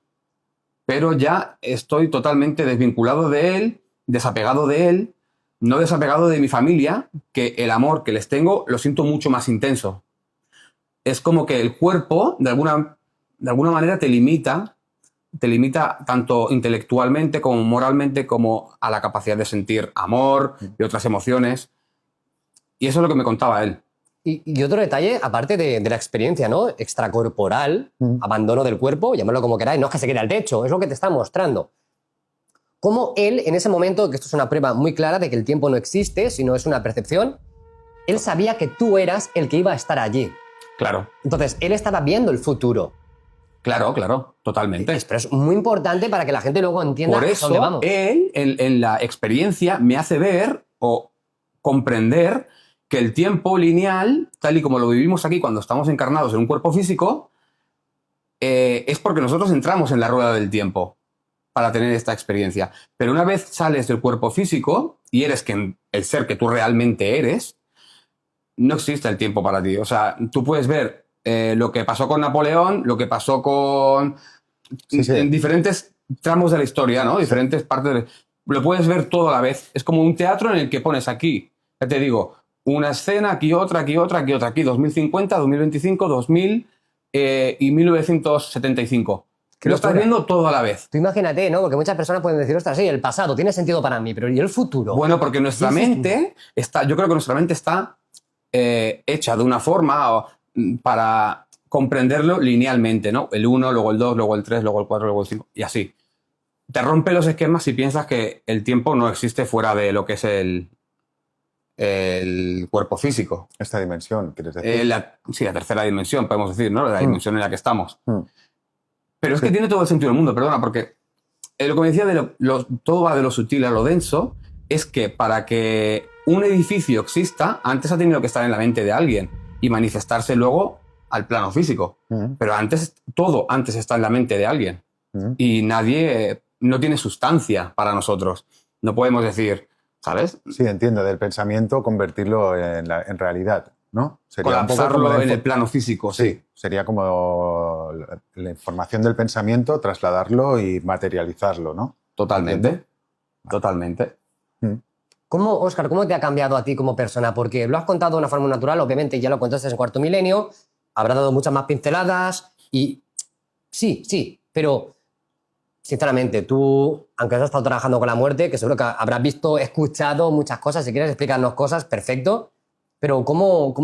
pero ya estoy totalmente desvinculado de él, desapegado de él, no desapegado de mi familia, que el amor que les tengo lo siento mucho más intenso. Es como que el cuerpo, de alguna manera, te limita tanto intelectualmente como moralmente, como a la capacidad de sentir amor y otras emociones. Y eso es lo que me contaba él. Y otro detalle, aparte de la experiencia, ¿no? Extracorporal, abandono del cuerpo, llamadlo como queráis, no es que se quede al techo, es lo que te está mostrando. Cómo él, en ese momento, que esto es una prueba muy clara de que el tiempo no existe, sino es una percepción, él sabía que tú eras el que iba a estar allí. Claro. Entonces, él estaba viendo el futuro. Claro, totalmente. Pero es muy importante para que la gente luego entienda Por a eso, dónde vamos. él, en la experiencia, me hace ver o comprender que el tiempo lineal, tal y como lo vivimos aquí cuando estamos encarnados en un cuerpo físico, es porque nosotros entramos en la rueda del tiempo para tener esta experiencia. Pero una vez sales del cuerpo físico y eres el ser que tú realmente eres, no existe el tiempo para ti. O sea, tú puedes ver lo que pasó con Napoleón, lo que pasó con... Sí, sí. en diferentes tramos de la historia, ¿no? Diferentes partes. Lo puedes ver todo a la vez. Es como un teatro en el que pones aquí, ya te digo, una escena, aquí otra, aquí otra, aquí otra, aquí 2050, 2025, 2000 y 1975. Lo estás viendo todo a la vez. Tú imagínate, ¿no? Porque muchas personas pueden decir, ostras, sí, el pasado tiene sentido para mí, pero ¿y el futuro? Bueno, porque nuestra mente está, yo creo que nuestra mente está hecha de una forma para comprenderlo linealmente, ¿no? El 1, luego el 2, luego el 3, luego el 4, luego el 5, y así. Te rompe los esquemas si piensas que el tiempo no existe fuera de lo que es el cuerpo físico. Esta dimensión, ¿quieres decir? Sí, la tercera dimensión, podemos decir, ¿no? La dimensión en la que estamos. Pero es Sí. que tiene todo el sentido del mundo, perdona, porque lo que me decía de todo va de lo sutil a lo denso, es que para que un edificio exista, antes ha tenido que estar en la mente de alguien y manifestarse luego al plano físico. Pero todo antes está en la mente de alguien. Y nadie, no tiene sustancia para nosotros. No podemos decir, ¿sabes? Sí, entiendo, del pensamiento convertirlo en realidad, ¿no? Sería un poco Colapsarlo como en el plano físico, sí. sería como la información del pensamiento, trasladarlo y materializarlo, ¿no? Totalmente. Totalmente. ¿Cómo, Óscar, cómo te ha cambiado a ti como persona? Porque lo has contado de una forma natural, obviamente ya lo contaste en Cuarto Milenio, habrá dado muchas más pinceladas y sí, pero sinceramente tú, aunque has estado trabajando con la muerte, que seguro que habrás visto, escuchado muchas cosas, si quieres explicarnos cosas, perfecto, pero ¿cómo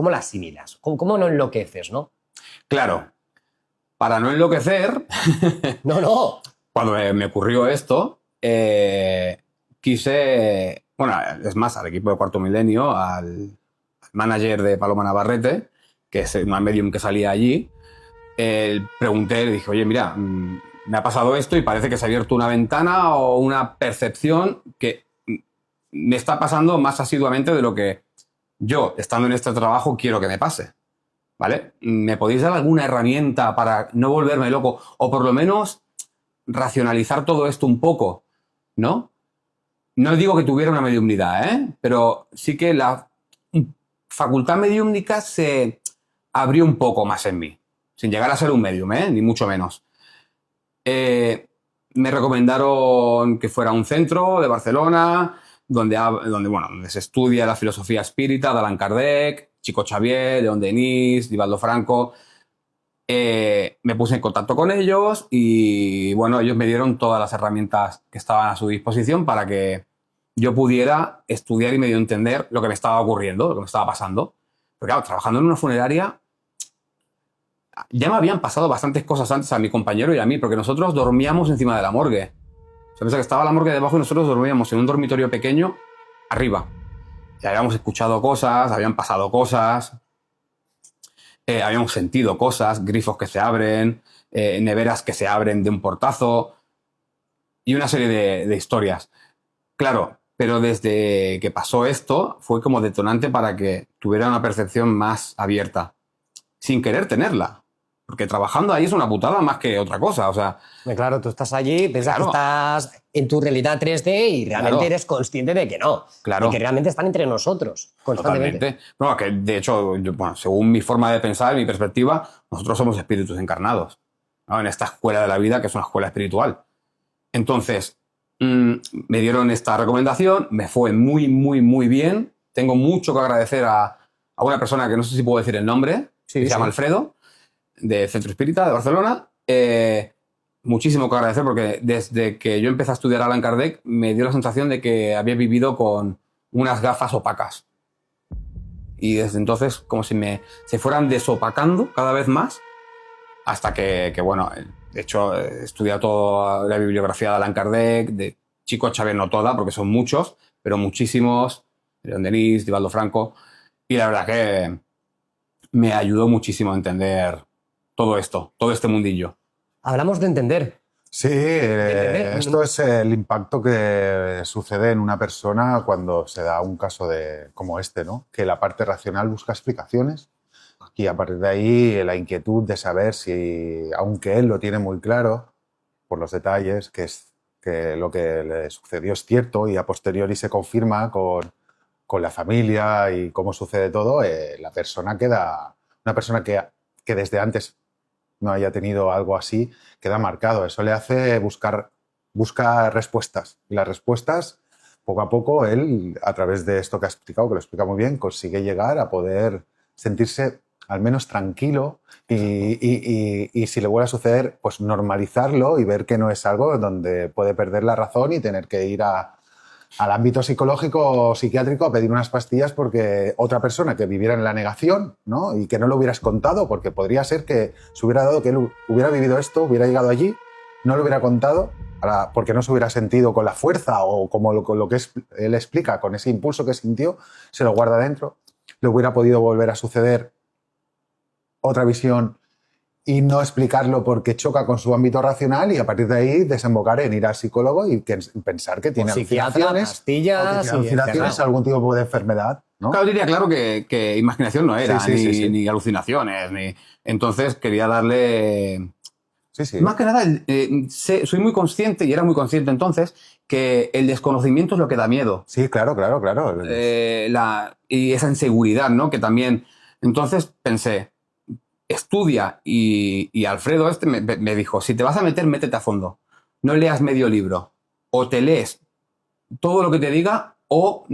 la asimilas? ¿Cómo no enloqueces, no? Claro, para no enloquecer, No. cuando me ocurrió esto, quise, bueno, es más, al equipo de Cuarto Milenio, al manager de Paloma Navarrete, que es una medium que salía allí, pregunté, le dije, oye, mira, me ha pasado esto y parece que se ha abierto una ventana o una percepción que me está pasando más asiduamente de lo que yo, estando en este trabajo, quiero que me pase. ¿Vale? ¿Me podéis dar alguna herramienta para no volverme loco? O por lo menos racionalizar todo esto un poco, ¿no? No digo que tuviera una mediumnidad, pero sí que la facultad mediúmnica se abrió un poco más en mí. Sin llegar a ser un medium, ni mucho menos. Me recomendaron que fuera a un centro de Barcelona donde se estudia la filosofía espírita de Allan Kardec, Chico Xavier, León Denis, Divaldo Franco. Me puse en contacto con ellos y bueno, ellos me dieron todas las herramientas que estaban a su disposición para que yo pudiera estudiar y medio entender lo que me estaba ocurriendo, lo que me estaba pasando. Porque claro, trabajando en una funeraria ya me habían pasado bastantes cosas antes a mi compañero y a mí, porque nosotros dormíamos encima de la morgue. O sea, que estaba la morgue debajo y nosotros dormíamos en un dormitorio pequeño arriba. Ya habíamos escuchado cosas, habían pasado cosas, habíamos sentido cosas, grifos que se abren, neveras que se abren de un portazo y una serie de historias. Claro, pero desde que pasó esto fue como detonante para que tuviera una percepción más abierta, sin querer tenerla. Porque trabajando ahí es una putada más que otra cosa. O sea, Claro, tú estás allí, piensas Claro. que estás en tu realidad 3D y realmente Claro. eres consciente de que no. Claro. De que realmente están entre nosotros, constantemente. totalmente. No, que de hecho, bueno, según mi forma de pensar, mi perspectiva, nosotros somos espíritus encarnados, ¿no? En esta escuela de la vida, que es una escuela espiritual. Entonces, me dieron esta recomendación, me fue muy, muy, muy bien. Tengo mucho que agradecer a una persona que no sé si puedo decir el nombre, Sí, que se llama sí. Alfredo, de Centro Espírita de Barcelona. Muchísimo que agradecer porque desde que yo empecé a estudiar a Allan Kardec me dio la sensación de que había vivido con unas gafas opacas. Y desde entonces como si se fueran desopacando cada vez más hasta que bueno, de hecho he estudiado toda la bibliografía de Allan Kardec, de Chico Xavier, no toda, porque son muchos, pero muchísimos, León Denis, Divaldo Franco, y la verdad que me ayudó muchísimo a entender todo esto, todo este mundillo. Hablamos de entender. Sí, esto es el impacto que sucede en una persona cuando se da un caso como este, ¿no? Que la parte racional busca explicaciones y a partir de ahí la inquietud de saber si, aunque él lo tiene muy claro por los detalles, que lo que le sucedió es cierto y a posteriori se confirma con la familia y cómo sucede todo, la persona queda, una persona que desde antes no haya tenido algo así, queda marcado. Eso le hace buscar respuestas. Y las respuestas, poco a poco, él, a través de esto que ha explicado, que lo explica muy bien, consigue llegar a poder sentirse al menos tranquilo y si le vuelve a suceder, pues normalizarlo y ver que no es algo donde puede perder la razón y tener que ir al ámbito psicológico o psiquiátrico a pedir unas pastillas porque otra persona que viviera en la negación, ¿no? Y que no lo hubieras contado, porque podría ser que se hubiera dado que él hubiera vivido esto, hubiera llegado allí, no lo hubiera contado porque no se hubiera sentido con la fuerza o como con lo que él explica, con ese impulso que sintió, se lo guarda dentro, le hubiera podido volver a suceder otra visión y no explicarlo porque choca con su ámbito racional y a partir de ahí desembocar en ir al psicólogo y pensar que tiene Psiquiatra, alucinaciones, pastillas, o que tiene alucinaciones, encerrado. algún tipo de enfermedad, ¿no? Claro, diría claro que imaginación no era, Sí, sí. ni alucinaciones, ni... Entonces quería darle... Sí. Más que nada, soy muy consciente, y era muy consciente entonces, que el desconocimiento es lo que da miedo. Sí, claro. Y esa inseguridad, ¿no? Que también... Entonces pensé, estudia, y Alfredo me dijo, si te vas a meter, métete a fondo. No leas medio libro. O te lees todo lo que te diga, o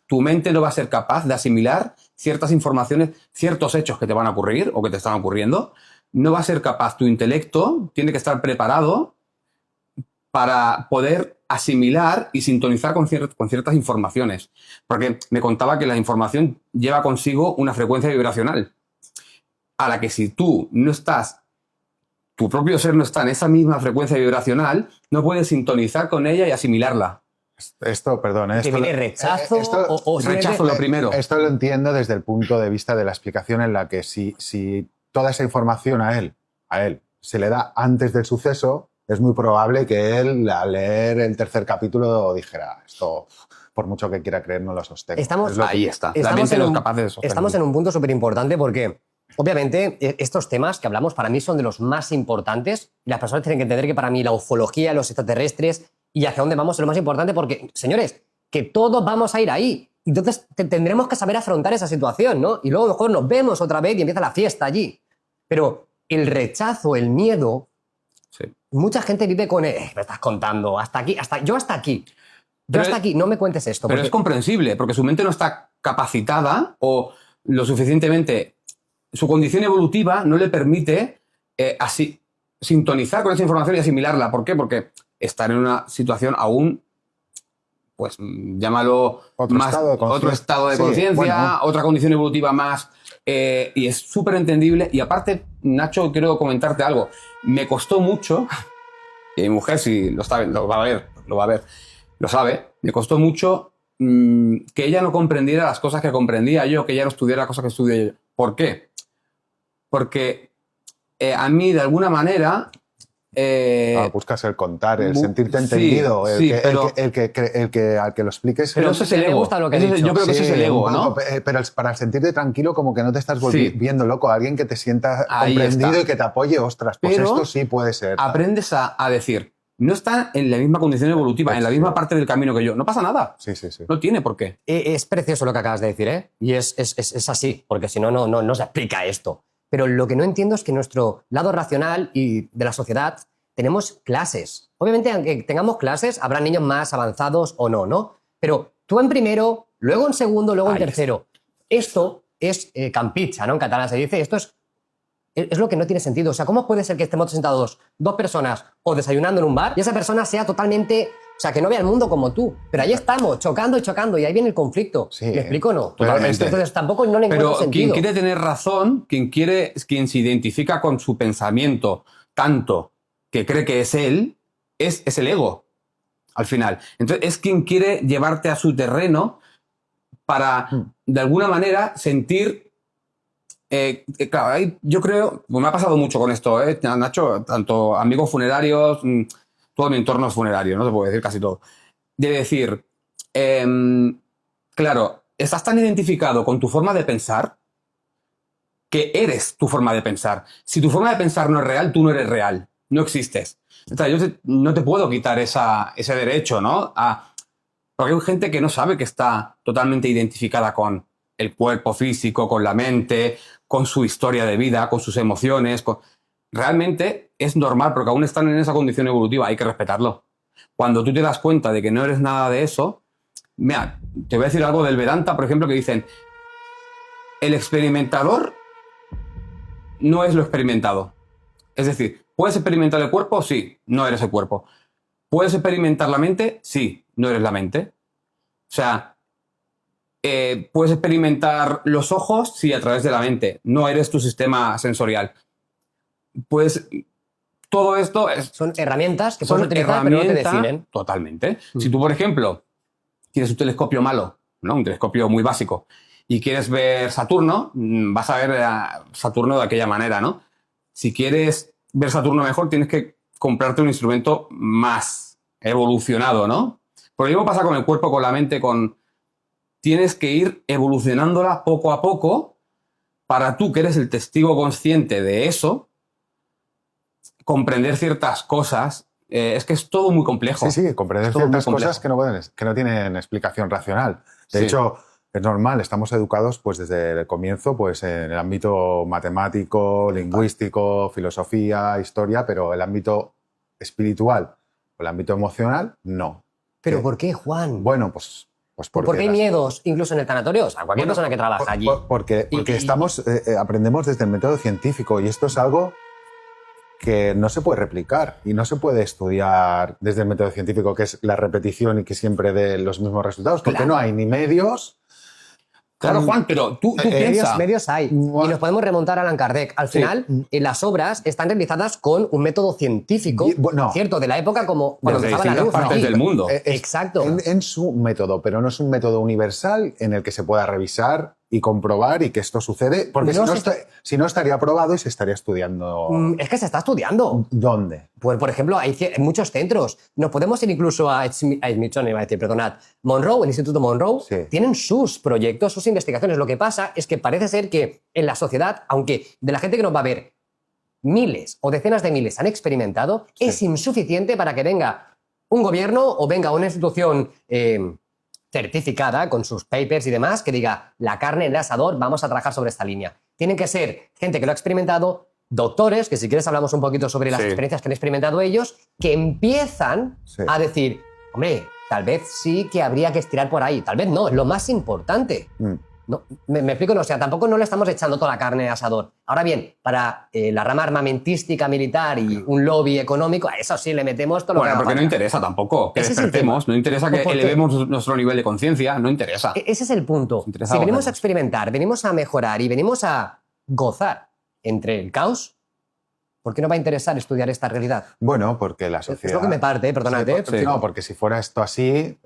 tu mente no va a ser capaz de asimilar ciertas informaciones, ciertos hechos que te van a ocurrir o que te están ocurriendo. No va a ser capaz, tu intelecto tiene que estar preparado para poder asimilar y sintonizar con ciertas informaciones. Porque me contaba que la información lleva consigo una frecuencia vibracional, a la que si tú no estás, tu propio ser no está en esa misma frecuencia vibracional, no puedes sintonizar con ella y asimilarla. Esto, perdón, Que viene rechazo o rechazo lo primero. Esto lo entiendo desde el punto de vista de la explicación en la que si toda esa información a él se le da antes del suceso, es muy probable que él, al leer el tercer capítulo, dijera, esto, por mucho que quiera creer, no lo sostengo. Ahí está. La Estamos mente en no es un- capaz de sostenerlo. Estamos en un punto súper importante porque, obviamente, estos temas que hablamos para mí son de los más importantes. Las personas tienen que entender que para mí la ufología, los extraterrestres y hacia dónde vamos es lo más importante porque, señores, que todos vamos a ir ahí. Entonces tendremos que saber afrontar esa situación, ¿no? Y luego mejor nos vemos otra vez y empieza la fiesta allí. Pero el rechazo, el miedo, Sí. mucha gente vive con, me estás contando, yo hasta aquí. Pero Hasta aquí, no me cuentes esto. Pero porque- es comprensible, porque su mente no está capacitada o lo suficientemente... Su condición evolutiva no le permite así sintonizar con esa información y asimilarla. ¿Por qué? Porque estar en una situación aún, pues llámalo Otro estado de conciencia. otro estado de Sí, conciencia, bueno. otra condición evolutiva más. Y es súper entendible. Y aparte, Nacho, quiero comentarte algo. Me costó mucho, y mi mujer, si lo sabe, lo va a ver, lo sabe, me costó mucho que ella no comprendiera las cosas que comprendía yo, que ella no estudiara las cosas que estudié yo. ¿Por qué? Porque a mí, de alguna manera, buscas el contar, el bu- sentirte sí, entendido, sí, pero- al que lo expliques. Pero eso es el me ego. gusta lo que ha dicho. Yo creo que eso es el ego, un ¿no? poco, pero para sentirte tranquilo, como que no te estás Sí. viendo loco, alguien que te sienta Ahí comprendido está. y que te apoye, ostras, pues Pero esto sí puede ser. Aprendes a decir, no está en la misma condición evolutiva, en la misma parte del camino que yo. No pasa nada. Sí, sí, sí. No tiene por qué. Es precioso lo que acabas de decir, ¿eh? Y es así, porque si no, no se explica esto. Pero lo que no entiendo es que nuestro lado racional y de la sociedad tenemos clases. Obviamente, aunque tengamos clases, habrá niños más avanzados o no, ¿no? Pero tú en primero, luego en segundo, luego en Ahí tercero. Esto es campicha, ¿no? En catalán se dice. Esto es lo que no tiene sentido. O sea, ¿cómo puede ser que estemos sentados dos personas o desayunando en un bar y esa persona sea totalmente... O sea, que no vea el mundo como tú. Pero ahí estamos, chocando y chocando, y ahí viene el conflicto. Sí, ¿Me explico o no? totalmente. Entonces tampoco no le encuentro Pero sentido. quien quiere tener razón, quien se identifica con su pensamiento tanto que cree que es él, es el ego, al final. Entonces, es quien quiere llevarte a su terreno para, de alguna manera, sentir... claro, ahí yo creo, pues me ha pasado mucho con esto, Nacho, tanto amigos funerarios, todo mi entorno es funerario, no te puedo decir casi todo. De decir, claro, estás tan identificado con tu forma de pensar que eres tu forma de pensar. Si tu forma de pensar no es real, tú no eres real, no existes. O sea, no te puedo quitar ese derecho, ¿no? Porque hay gente que no sabe que está totalmente identificada con el cuerpo físico, con la mente, con su historia de vida, con sus emociones. Realmente es normal, porque aún están en esa condición evolutiva, hay que respetarlo. Cuando tú te das cuenta de que no eres nada de eso, mira, te voy a decir algo del Vedanta, por ejemplo, que dicen, el experimentador no es lo experimentado. Es decir, ¿puedes experimentar el cuerpo? Sí, no eres el cuerpo. ¿Puedes experimentar la mente? Sí, no eres la mente. O sea, ¿puedes experimentar los ojos? Sí, a través de la mente. No eres tu sistema sensorial. Pues todo esto Son herramientas que son puedes utilizar, pero no te herramientas definen. totalmente. Si tú, por ejemplo, tienes un telescopio malo, ¿no? Un telescopio muy básico, y quieres ver Saturno, vas a ver a Saturno de aquella manera, ¿no? Si quieres ver Saturno mejor, tienes que comprarte un instrumento más evolucionado, ¿no? Por lo mismo pasa con el cuerpo, con la mente, tienes que ir evolucionándola poco a poco para tú, que eres el testigo consciente de eso, comprender ciertas cosas. Es que es todo muy complejo. Sí, comprender Es todo ciertas muy complejo. cosas que no tienen explicación racional. De Sí. hecho, es normal, estamos educados pues desde el comienzo pues en el ámbito matemático, lingüístico, filosofía, historia, pero el ámbito espiritual o el ámbito emocional, no. ¿Pero por qué, Juan? Bueno, pues porque ¿Por qué hay las- miedos incluso en el tanatorio? O sea, cualquier Bueno, persona que trabaja allí. Porque Y- estamos, aprendemos desde el método científico y esto es algo que no se puede replicar y no se puede estudiar desde el método científico, que es la repetición y que siempre dé los mismos resultados, porque Claro. no hay ni medios. Claro, Juan, pero tú piensas. Medios hay. Y nos podemos remontar a Allan Kardec. Al Sí. final, las obras están realizadas con un método científico, Y, bueno, cierto, de la época como cuando desde empezaba la distintas luz. partes ¿no? del mundo. Exacto. En su método, pero no es un método universal en el que se pueda revisar y comprobar y que esto sucede, porque No si no estaría aprobado y se estaría estudiando. Es que se está estudiando. ¿Dónde? Pues, por ejemplo, hay muchos centros. Nos podemos ir incluso a Smithsonian, iba a decir, perdonad, Monroe, el Instituto Monroe, Sí. tienen sus proyectos, sus investigaciones. Lo que pasa es que parece ser que en la sociedad, aunque de la gente que nos va a ver, miles o decenas de miles han experimentado, Sí. es insuficiente para que venga un gobierno o venga una institución certificada con sus papers y demás que diga, la carne en el asador, vamos a trabajar sobre esta línea. Tienen que ser gente que lo ha experimentado, doctores, que si quieres hablamos un poquito sobre las Sí. experiencias que han experimentado ellos, que empiezan Sí. a decir, hombre, tal vez sí que habría que estirar por ahí, tal vez no, es lo más importante. Mm. No, me explico, no, o sea, tampoco no le estamos echando toda la carne al asador. Ahora bien, para la rama armamentística militar y un lobby económico, a eso sí le metemos todo lo Bueno, que haga porque no falta. interesa tampoco que Ese es el despertemos, no interesa que ¿Por qué? elevemos nuestro nivel de conciencia, no interesa. Ese es el punto. Interesa Si venimos algo a experimentar, venimos a mejorar y venimos a gozar entre el caos, ¿por qué no va a interesar estudiar esta realidad? Bueno, porque la sociedad. Es lo que me parte, perdónate. Sí, no, porque si fuera esto así,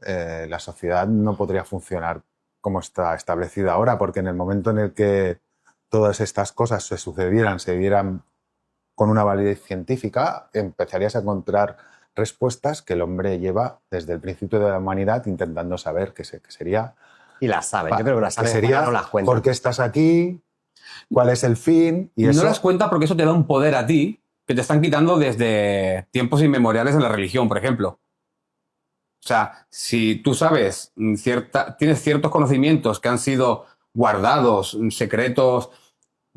la sociedad no podría funcionar como está establecida ahora, porque en el momento en el que todas estas cosas se sucedieran, se dieran con una validez científica, empezarías a encontrar respuestas que el hombre lleva desde el principio de la humanidad intentando saber que sería... Y las saben, yo creo que las que saben, sería no las cuentan. por qué estás aquí, cuál es el fin, y no eso... las cuenta porque eso te da un poder a ti que te están quitando desde tiempos inmemoriales en la religión, por ejemplo. O sea, si tú sabes, tienes ciertos conocimientos que han sido guardados, secretos,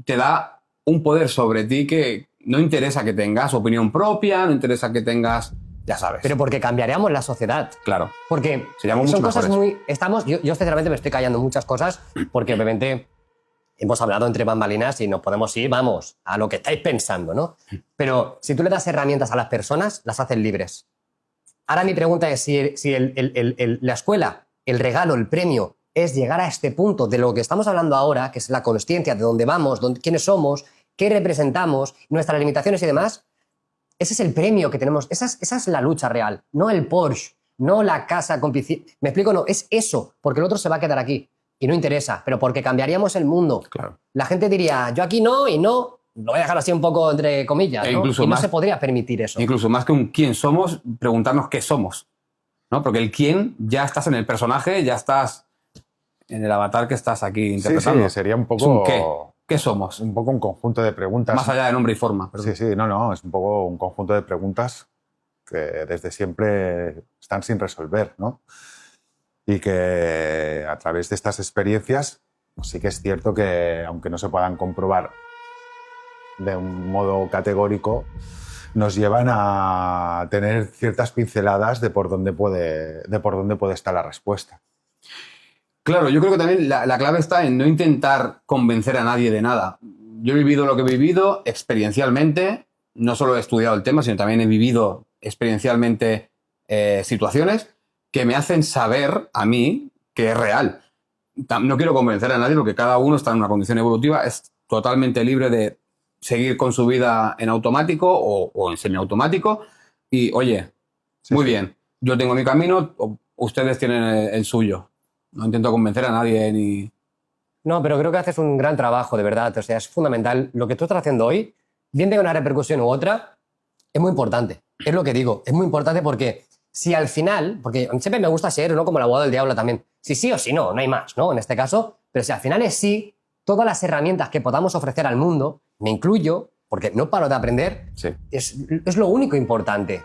te da un poder sobre ti que no interesa que tengas opinión propia, no interesa que tengas, ya sabes. Pero porque cambiaríamos la sociedad. Claro. Porque Seríamos son mucho cosas mejores. muy... Yo sinceramente me estoy callando muchas cosas porque obviamente hemos hablado entre bambalinas y nos podemos ir, vamos, a lo que estáis pensando, ¿no? Pero si tú le das herramientas a las personas, las haces libres. Ahora mi pregunta es si la escuela, el regalo, el premio, es llegar a este punto de lo que estamos hablando ahora, que es la consciencia de dónde vamos, quiénes somos, qué representamos, nuestras limitaciones y demás. Ese es el premio que tenemos. Esa es la lucha real. No el Porsche, no la casa con piscina. ¿Me explico? No, es eso, porque el otro se va a quedar aquí y no interesa, pero porque cambiaríamos el mundo. Claro. La gente diría, yo aquí no y no. Lo voy a dejar así un poco entre comillas, ¿no? Incluso Y no más, se podría permitir eso. Incluso más que un quién somos, preguntarnos qué somos, ¿no? Porque el quién, ya estás en el personaje, ya estás en el avatar que estás aquí interpretando. Sí, sería un Es poco... un qué. ¿Qué somos? Un poco un conjunto de preguntas. Más allá de nombre y forma. Perdón. Sí, no, es un poco un conjunto de preguntas que desde siempre están sin resolver, ¿no? Y que a través de estas experiencias, pues sí que es cierto que, aunque no se puedan comprobar de un modo categórico, nos llevan a tener ciertas pinceladas de por dónde puede estar la respuesta. Claro, yo creo que también la clave está en no intentar convencer a nadie de nada. Yo he vivido lo que he vivido experiencialmente, no solo he estudiado el tema, sino también he vivido experiencialmente situaciones que me hacen saber a mí que es real. No quiero convencer a nadie porque cada uno está en una condición evolutiva, es totalmente libre de seguir con su vida en automático o en semiautomático y, oye, Sí, muy sí. bien, yo tengo mi camino, ustedes tienen el suyo. No intento convencer a nadie ni... No, pero creo que haces un gran trabajo, de verdad. O sea, es fundamental. Lo que tú estás haciendo hoy, bien tenga una repercusión u otra, es muy importante. Es lo que digo. Es muy importante porque si al final, porque siempre me gusta ser, ¿no? Como el abogado del diablo también. Si sí o si no, no hay más, ¿no? En este caso. Pero si al final es sí, todas las herramientas que podamos ofrecer al mundo, me incluyo, porque no paro de aprender, Sí. es lo único importante.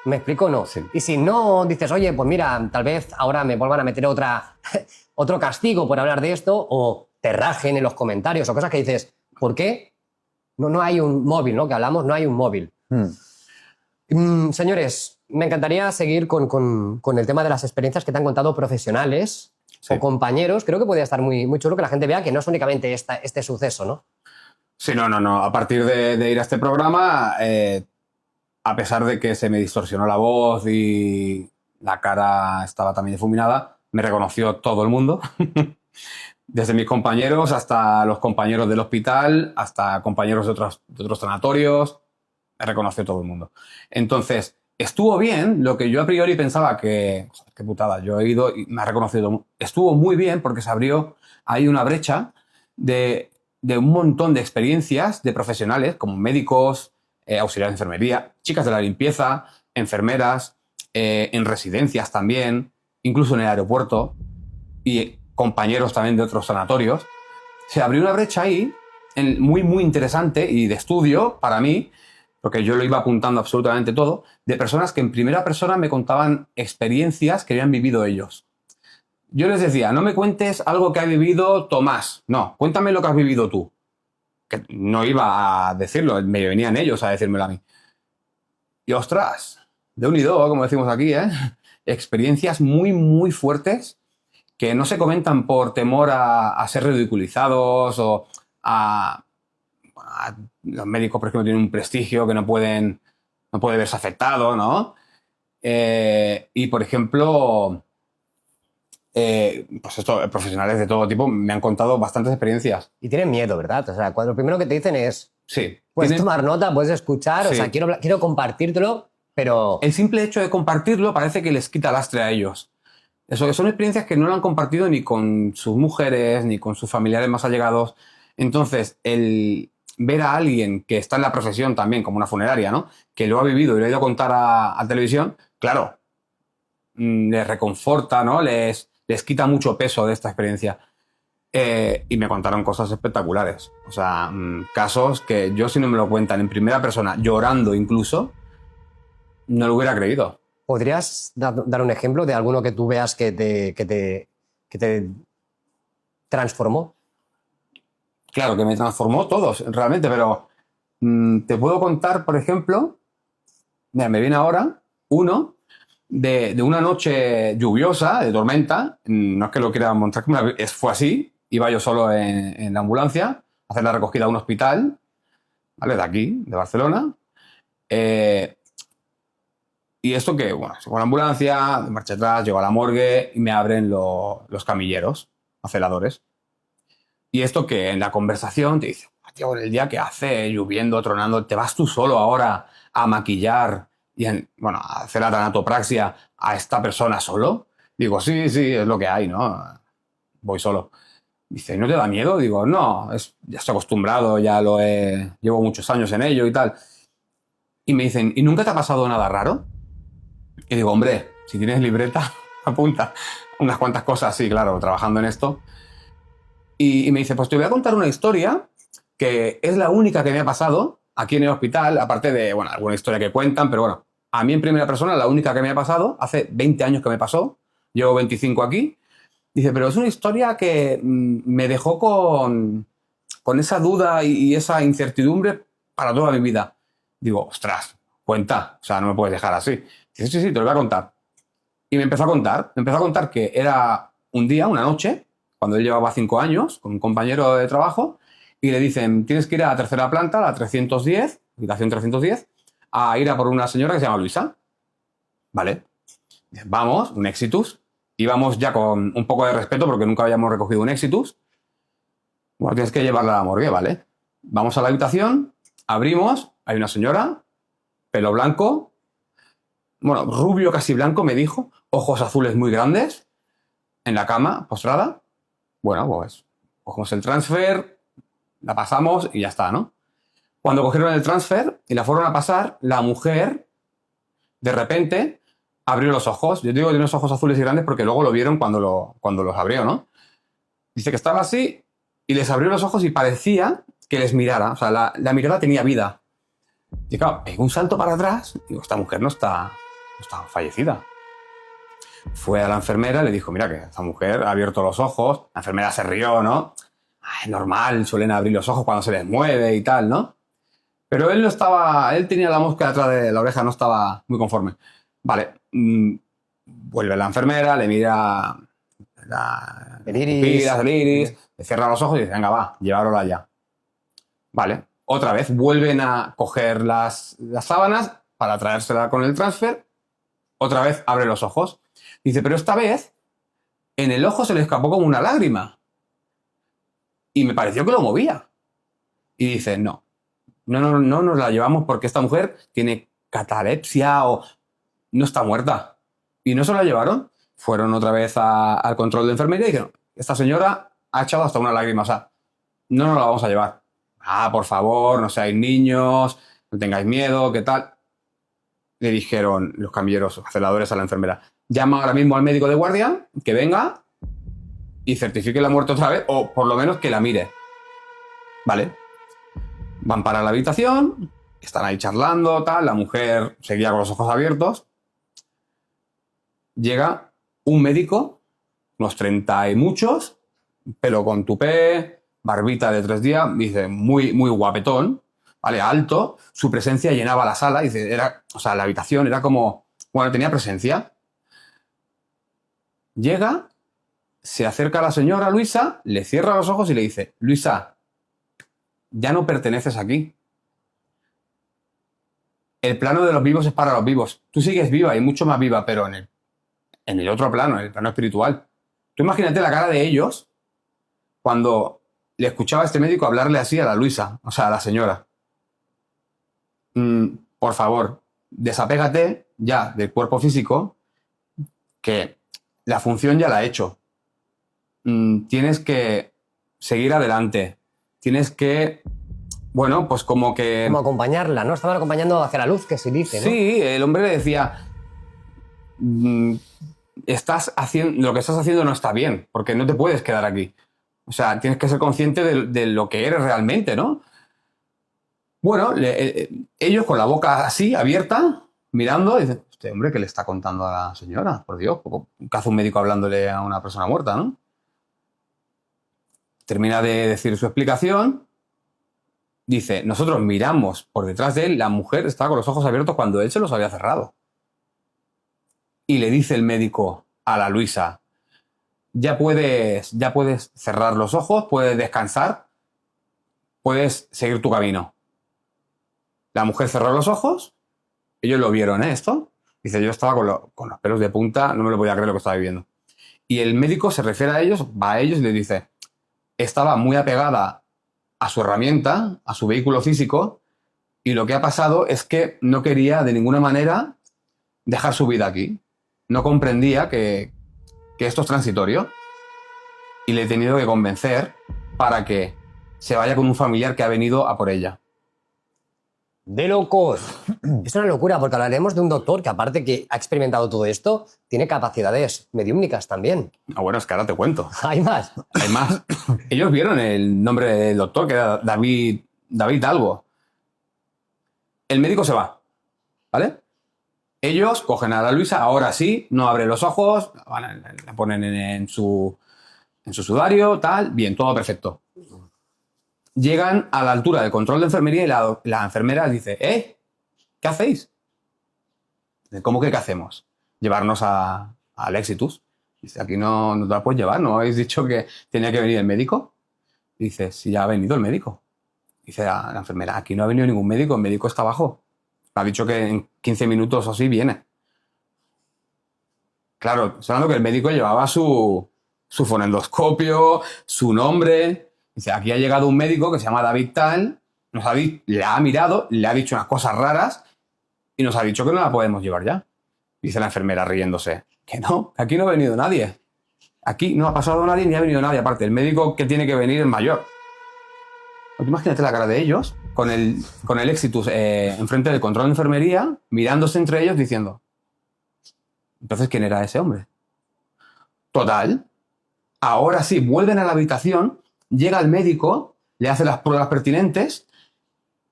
¿Me explico o no? Sí. Y si no dices, oye, pues mira, tal vez ahora me vuelvan a meter otro castigo por hablar de esto, o te rajen en los comentarios, o cosas que dices, ¿por qué? No hay un móvil, ¿no? Que hablamos, no hay un móvil. Señores, me encantaría seguir con el tema de las experiencias que te han contado profesionales Sí. o compañeros. Creo que podría estar muy, muy chulo que la gente vea que no es únicamente este suceso, ¿no? Sí, no. A partir de ir a este programa, a pesar de que se me distorsionó la voz y la cara estaba también difuminada, me reconoció todo el mundo. Desde mis compañeros hasta los compañeros del hospital, hasta compañeros de otros sanatorios, me reconoció todo el mundo. Entonces, estuvo bien lo que yo a priori pensaba que... Joder, qué putada, yo he ido y me ha reconocido. Estuvo muy bien porque se abrió ahí una brecha de un montón de experiencias de profesionales como médicos, auxiliares de enfermería, chicas de la limpieza, enfermeras, en residencias también, incluso en el aeropuerto y compañeros también de otros sanatorios. Se abrió una brecha ahí muy, muy interesante y de estudio para mí, porque yo lo iba apuntando absolutamente todo, de personas que en primera persona me contaban experiencias que habían vivido ellos. Yo les decía, no me cuentes algo que ha vivido Tomás, no, cuéntame lo que has vivido tú. Que no iba a decirlo, me venían ellos a decírmelo a mí. Y ostras, de unido, como decimos aquí, experiencias muy, muy fuertes que no se comentan por temor a ser ridiculizados o a los médicos, por ejemplo, tienen un prestigio que no puede verse afectado, ¿no? Y, por ejemplo, pues esto, profesionales de todo tipo me han contado bastantes experiencias. Y tienen miedo, ¿verdad? O sea, cuando lo primero que te dicen es, Sí. puedes tomar nota, puedes escuchar, o Sí. sea, quiero compartírtelo, pero... El simple hecho de compartirlo parece que les quita lastre a ellos. Eso que son experiencias que no lo han compartido ni con sus mujeres, ni con sus familiares más allegados. Entonces, ver a alguien que está en la profesión también, como una funeraria, ¿no? Que lo ha vivido y lo ha ido a contar a televisión, claro, les reconforta, ¿no? Les quita mucho peso de esta experiencia. Y me contaron cosas espectaculares. O sea, casos que yo, si no me lo cuentan en primera persona, llorando incluso, no lo hubiera creído. ¿Podrías dar un ejemplo de alguno que tú veas que te transformó? Claro, que me transformó todos, realmente, pero te puedo contar, por ejemplo, mira, me viene ahora uno de una noche lluviosa, de tormenta. No es que lo quiera montar, fue así. Iba yo solo en la ambulancia a hacer la recogida a un hospital, ¿vale? De aquí, de Barcelona. Y esto que, bueno, con la ambulancia, de marcha atrás, llego a la morgue y me abren los camilleros, los celadores. Y esto que en la conversación te dice, tío, el día que hace, lloviendo, tronando, te vas tú solo ahora a maquillar y bueno, a hacer la tanatopraxia a esta persona solo. Digo, sí, sí, es lo que hay, ¿no? Voy solo. Dice, ¿no te da miedo? Digo, no, ya estoy acostumbrado, llevo muchos años en ello y tal. Y me dicen, ¿y nunca te ha pasado nada raro? Y digo, hombre, si tienes libreta, apunta unas cuantas cosas, sí, claro, trabajando en esto. Y me dice, pues te voy a contar una historia que es la única que me ha pasado aquí en el hospital, aparte de, bueno, alguna historia que cuentan, pero bueno, a mí en primera persona, la única que me ha pasado, hace 20 años que me pasó, llevo 25 aquí. Dice, pero es una historia que me dejó con esa duda y esa incertidumbre para toda mi vida. Digo, ostras, cuenta, o sea, no me puedes dejar así. Dice, sí, sí, te lo voy a contar. Y me empezó a contar que era un día, una noche, cuando él llevaba 5 años, con un compañero de trabajo, y le dicen, tienes que ir a la tercera planta, la 310, habitación 310, a ir a por una señora que se llama Luisa. Vale. Vamos, un Exitus. Íbamos ya con un poco de respeto porque nunca habíamos recogido un Exitus. Bueno, tienes que llevarla a la morgue, ¿vale? Vamos a la habitación, abrimos, hay una señora, pelo blanco, bueno, rubio casi blanco, me dijo, ojos azules muy grandes, en la cama, postrada. Bueno, pues cogemos el transfer, la pasamos y ya está, ¿no? Cuando cogieron el transfer y la fueron a pasar, la mujer, de repente, abrió los ojos. Yo digo que tiene unos ojos azules y grandes porque luego lo vieron cuando los abrió, ¿no? Dice que estaba así y les abrió los ojos y parecía que les mirara. O sea, la mirada tenía vida. Y claro, en un salto para atrás, digo, esta mujer no está fallecida. Fue a la enfermera y le dijo, mira que esta mujer ha abierto los ojos. La enfermera se rió, ¿no? Es normal, suelen abrir los ojos cuando se les mueve y tal, ¿no? Pero él no estaba, él tenía la mosca detrás de la oreja, no estaba muy conforme. Vale, vuelve la enfermera, le mira El iris. el iris, le cierra los ojos y dice, venga, va, llevárosla ya. Vale, otra vez vuelven a coger las sábanas para traérsela con el transfer. Otra vez abre los ojos. Dice, pero esta vez en el ojo se le escapó como una lágrima. Y me pareció que lo movía. Y dice, no nos la llevamos porque esta mujer tiene catalepsia o no está muerta. Y no se la llevaron. Fueron otra vez al control de enfermería y dijeron, esta señora ha echado hasta una lágrima, o sea, no nos la vamos a llevar. Ah, por favor, no seáis niños, no tengáis miedo, ¿qué tal? Le dijeron los camilleros, los celadores a la enfermera, llama ahora mismo al médico de guardia, que venga y certifique la muerte otra vez, o por lo menos que la mire. Vale. Van para la habitación, están ahí charlando, tal, la mujer seguía con los ojos abiertos. Llega un médico, unos 30 y muchos, pelo con tupé, barbita de 3 días, dice, muy, muy guapetón, ¿vale? Alto, su presencia llenaba la sala, dice, o sea, la habitación era como, bueno, tenía presencia. Llega, se acerca a la señora Luisa, le cierra los ojos y le dice, Luisa, ya no perteneces aquí. El plano de los vivos es para los vivos. Tú sigues viva y mucho más viva, pero en el otro plano, en el plano espiritual. Tú imagínate la cara de ellos cuando le escuchaba a este médico hablarle así a la Luisa, o sea, a la señora. Por favor, desapégate ya del cuerpo físico, que la función ya la ha hecho. Tienes que seguir adelante. Tienes que bueno, pues como que... Como acompañarla, ¿no? Estaban acompañando hacia la luz, que se dice, ¿no? Sí, el hombre le decía, "Mm, lo que estás haciendo no está bien, porque no te puedes quedar aquí. O sea, tienes que ser consciente de lo que eres realmente, ¿no?". Bueno, ellos con la boca así, abierta, mirando, dicen, este hombre, ¿qué le está contando a la señora? Por Dios, ¿qué hace un médico hablándole a una persona muerta, no? Termina de decir su explicación. Dice, nosotros miramos por detrás de él, la mujer estaba con los ojos abiertos cuando él se los había cerrado. Y le dice el médico a la Luisa, ya puedes cerrar los ojos, puedes descansar, puedes seguir tu camino. La mujer cerró los ojos, ellos lo vieron, ¿eh? Esto. Dice, yo estaba con los pelos de punta, no me lo podía creer lo que estaba viviendo. Y el médico se refiere a ellos, va a ellos y le dice, estaba muy apegada a su herramienta, a su vehículo físico, y lo que ha pasado es que no quería de ninguna manera dejar su vida aquí. No comprendía que esto es transitorio y le he tenido que convencer para que se vaya con un familiar que ha venido a por ella. ¡De locos! Es una locura, porque hablaremos de un doctor que, aparte que ha experimentado todo esto, tiene capacidades mediúmnicas también. Ah, bueno, es que ahora te cuento. Hay más. Hay más. Ellos vieron el nombre del doctor, que era David algo. El médico se va, ¿vale? Ellos cogen a la Luisa, ahora sí, no abre los ojos, la ponen en su sudario, tal, bien, todo perfecto. Llegan a la altura del control de enfermería y la enfermera dice, ¿qué hacéis? ¿Cómo que qué hacemos? Llevarnos al Exitus. Dice, aquí no te la puedes llevar, ¿no habéis dicho que tenía que venir el médico? Dice, sí, ya ha venido el médico. Dice la enfermera, aquí no ha venido ningún médico, el médico está abajo. Ha dicho que en 15 minutos o así viene. Claro, hablando que el médico llevaba su fonendoscopio, su nombre. Dice, aquí ha llegado un médico que se llama David Tal, le ha mirado, le ha dicho unas cosas raras y nos ha dicho que no la podemos llevar ya. Dice la enfermera riéndose, que no, aquí no ha venido nadie. Aquí no ha pasado nadie ni ha venido nadie. Aparte, el médico que tiene que venir es mayor. Imagínate la cara de ellos con el Exitus enfrente del control de enfermería, mirándose entre ellos diciendo, entonces, ¿quién era ese hombre? Total, ahora sí, vuelven a la habitación, llega el médico, le hace las pruebas pertinentes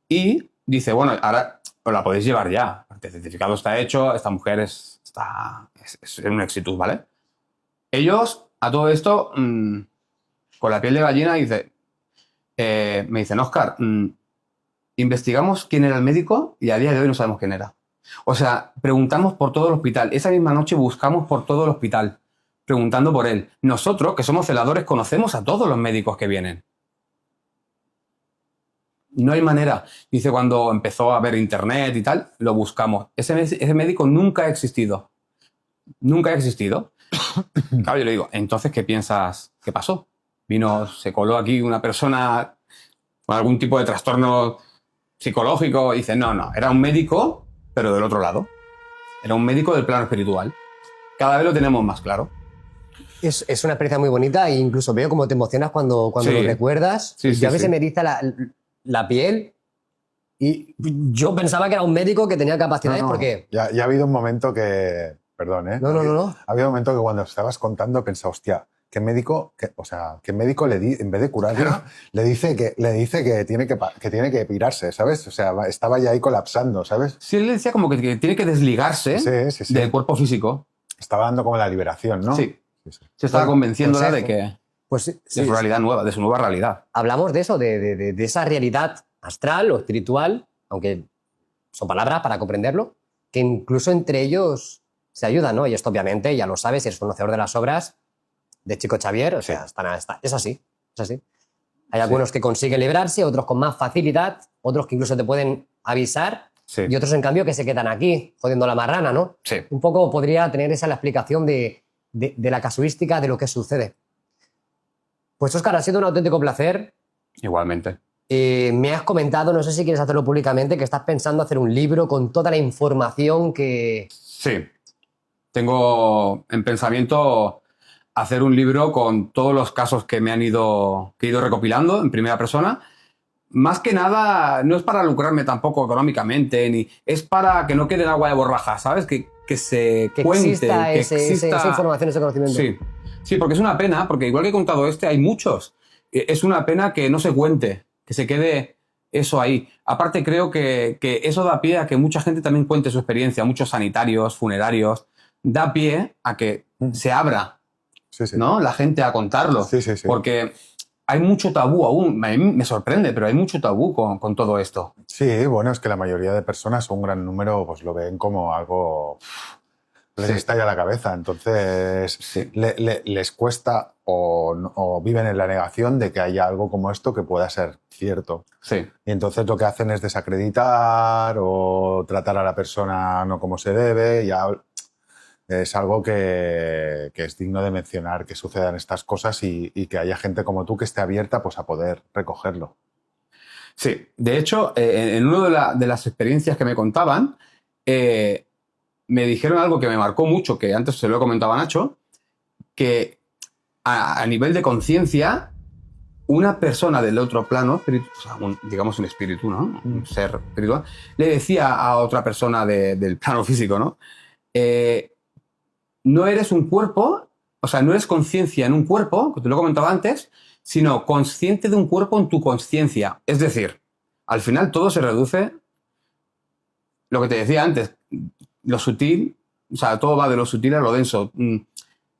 y dice, bueno, ahora os la podéis llevar ya. El certificado está hecho, esta mujer es un Exitus, ¿vale? Ellos, a todo esto, con la piel de gallina, me dicen, Óscar, investigamos quién era el médico y a día de hoy no sabemos quién era. O sea, preguntamos por todo el hospital. Esa misma noche buscamos por todo el hospital, preguntando por él. Nosotros, que somos celadores, conocemos a todos los médicos que vienen. No hay manera. Dice, cuando empezó a ver internet y tal, lo buscamos. Ese médico nunca ha existido. Nunca ha existido. Claro, yo le digo, entonces, ¿qué piensas que pasó? Se coló aquí una persona con algún tipo de trastorno psicológico. Y dice, no, era un médico, pero del otro lado. Era un médico del plano espiritual. Cada vez lo tenemos más claro. Es una experiencia muy bonita e incluso veo cómo te emocionas cuando Sí. lo recuerdas. Sí, Yo a veces sí. me eriza la piel y yo pensaba que era un médico que tenía capacidades porque... Ya ha habido un momento que... Perdón, ¿eh? No. Ha habido un momento que cuando estabas contando pensaba, hostia, ¿qué médico en vez de curarlo, le dice que tiene que pirarse, ¿sabes? O sea, estaba ya ahí colapsando, ¿sabes? Sí, él decía como que tiene que desligarse Sí. del cuerpo físico. Estaba dando como la liberación, ¿no? Sí. Sí. Se estaba convenciéndola de consejo. Pues sí, de su realidad nueva, de su nueva realidad. hablamos de eso, de esa realidad astral o espiritual, aunque son palabras para comprenderlo, que incluso entre ellos se ayudan, ¿no? Y esto obviamente, ya lo sabes, eres conocedor de las obras de Chico Xavier, o sea, es así. Hay algunos que consiguen librarse, otros con más facilidad, otros que incluso te pueden avisar Sí. y otros, en cambio, que se quedan aquí, jodiendo la marrana, ¿no? Sí. Un poco podría tener esa la explicación de la casuística de lo que sucede. Pues, Óscar, ha sido un auténtico placer. Igualmente. Me has comentado, no sé si quieres hacerlo públicamente, que estás pensando hacer un libro con toda la información que... Sí. Tengo en pensamiento hacer un libro con todos los casos que he ido recopilando en primera persona más que nada, no es para lucrarme tampoco económicamente, ni es para que no quede en agua de borraja, ¿sabes? Que se Que cuente, exista, que esa información, ese conocimiento. Sí, sí, porque es una pena, porque igual que he contado hay muchos. Es una pena que no se cuente, que se quede eso ahí. Aparte, creo que eso da pie a que mucha gente también cuente su experiencia, muchos sanitarios, funerarios, da pie a que se abra, Sí, sí. ¿no? La gente a contarlo. Sí, sí, sí. Porque hay mucho tabú aún. A mí me sorprende, pero hay mucho tabú con todo esto. Sí, bueno, es que la mayoría de personas, un gran número, pues lo ven como algo... Les Sí. estalla la cabeza. Entonces, Sí. les cuesta o viven en la negación de que haya algo como esto que pueda ser cierto. Sí. Y entonces lo que hacen es desacreditar o tratar a la persona no como se debe. Ya es algo que es digno de mencionar, que sucedan estas cosas y que haya gente como tú que esté abierta pues, a poder recogerlo. Sí, de hecho, en una de las experiencias que me contaban, me dijeron algo que me marcó mucho, que antes se lo he comentado a Nacho, que a nivel de conciencia, una persona del otro plano, o sea, digamos un espíritu, ¿no? Un ser espiritual, le decía a otra persona del plano físico, ¿no? No eres un cuerpo, o sea, no eres conciencia en un cuerpo, que te lo he comentado antes, sino consciente de un cuerpo en tu consciencia. Es decir, al final todo se reduce, lo que te decía antes, lo sutil, o sea, todo va de lo sutil a lo denso.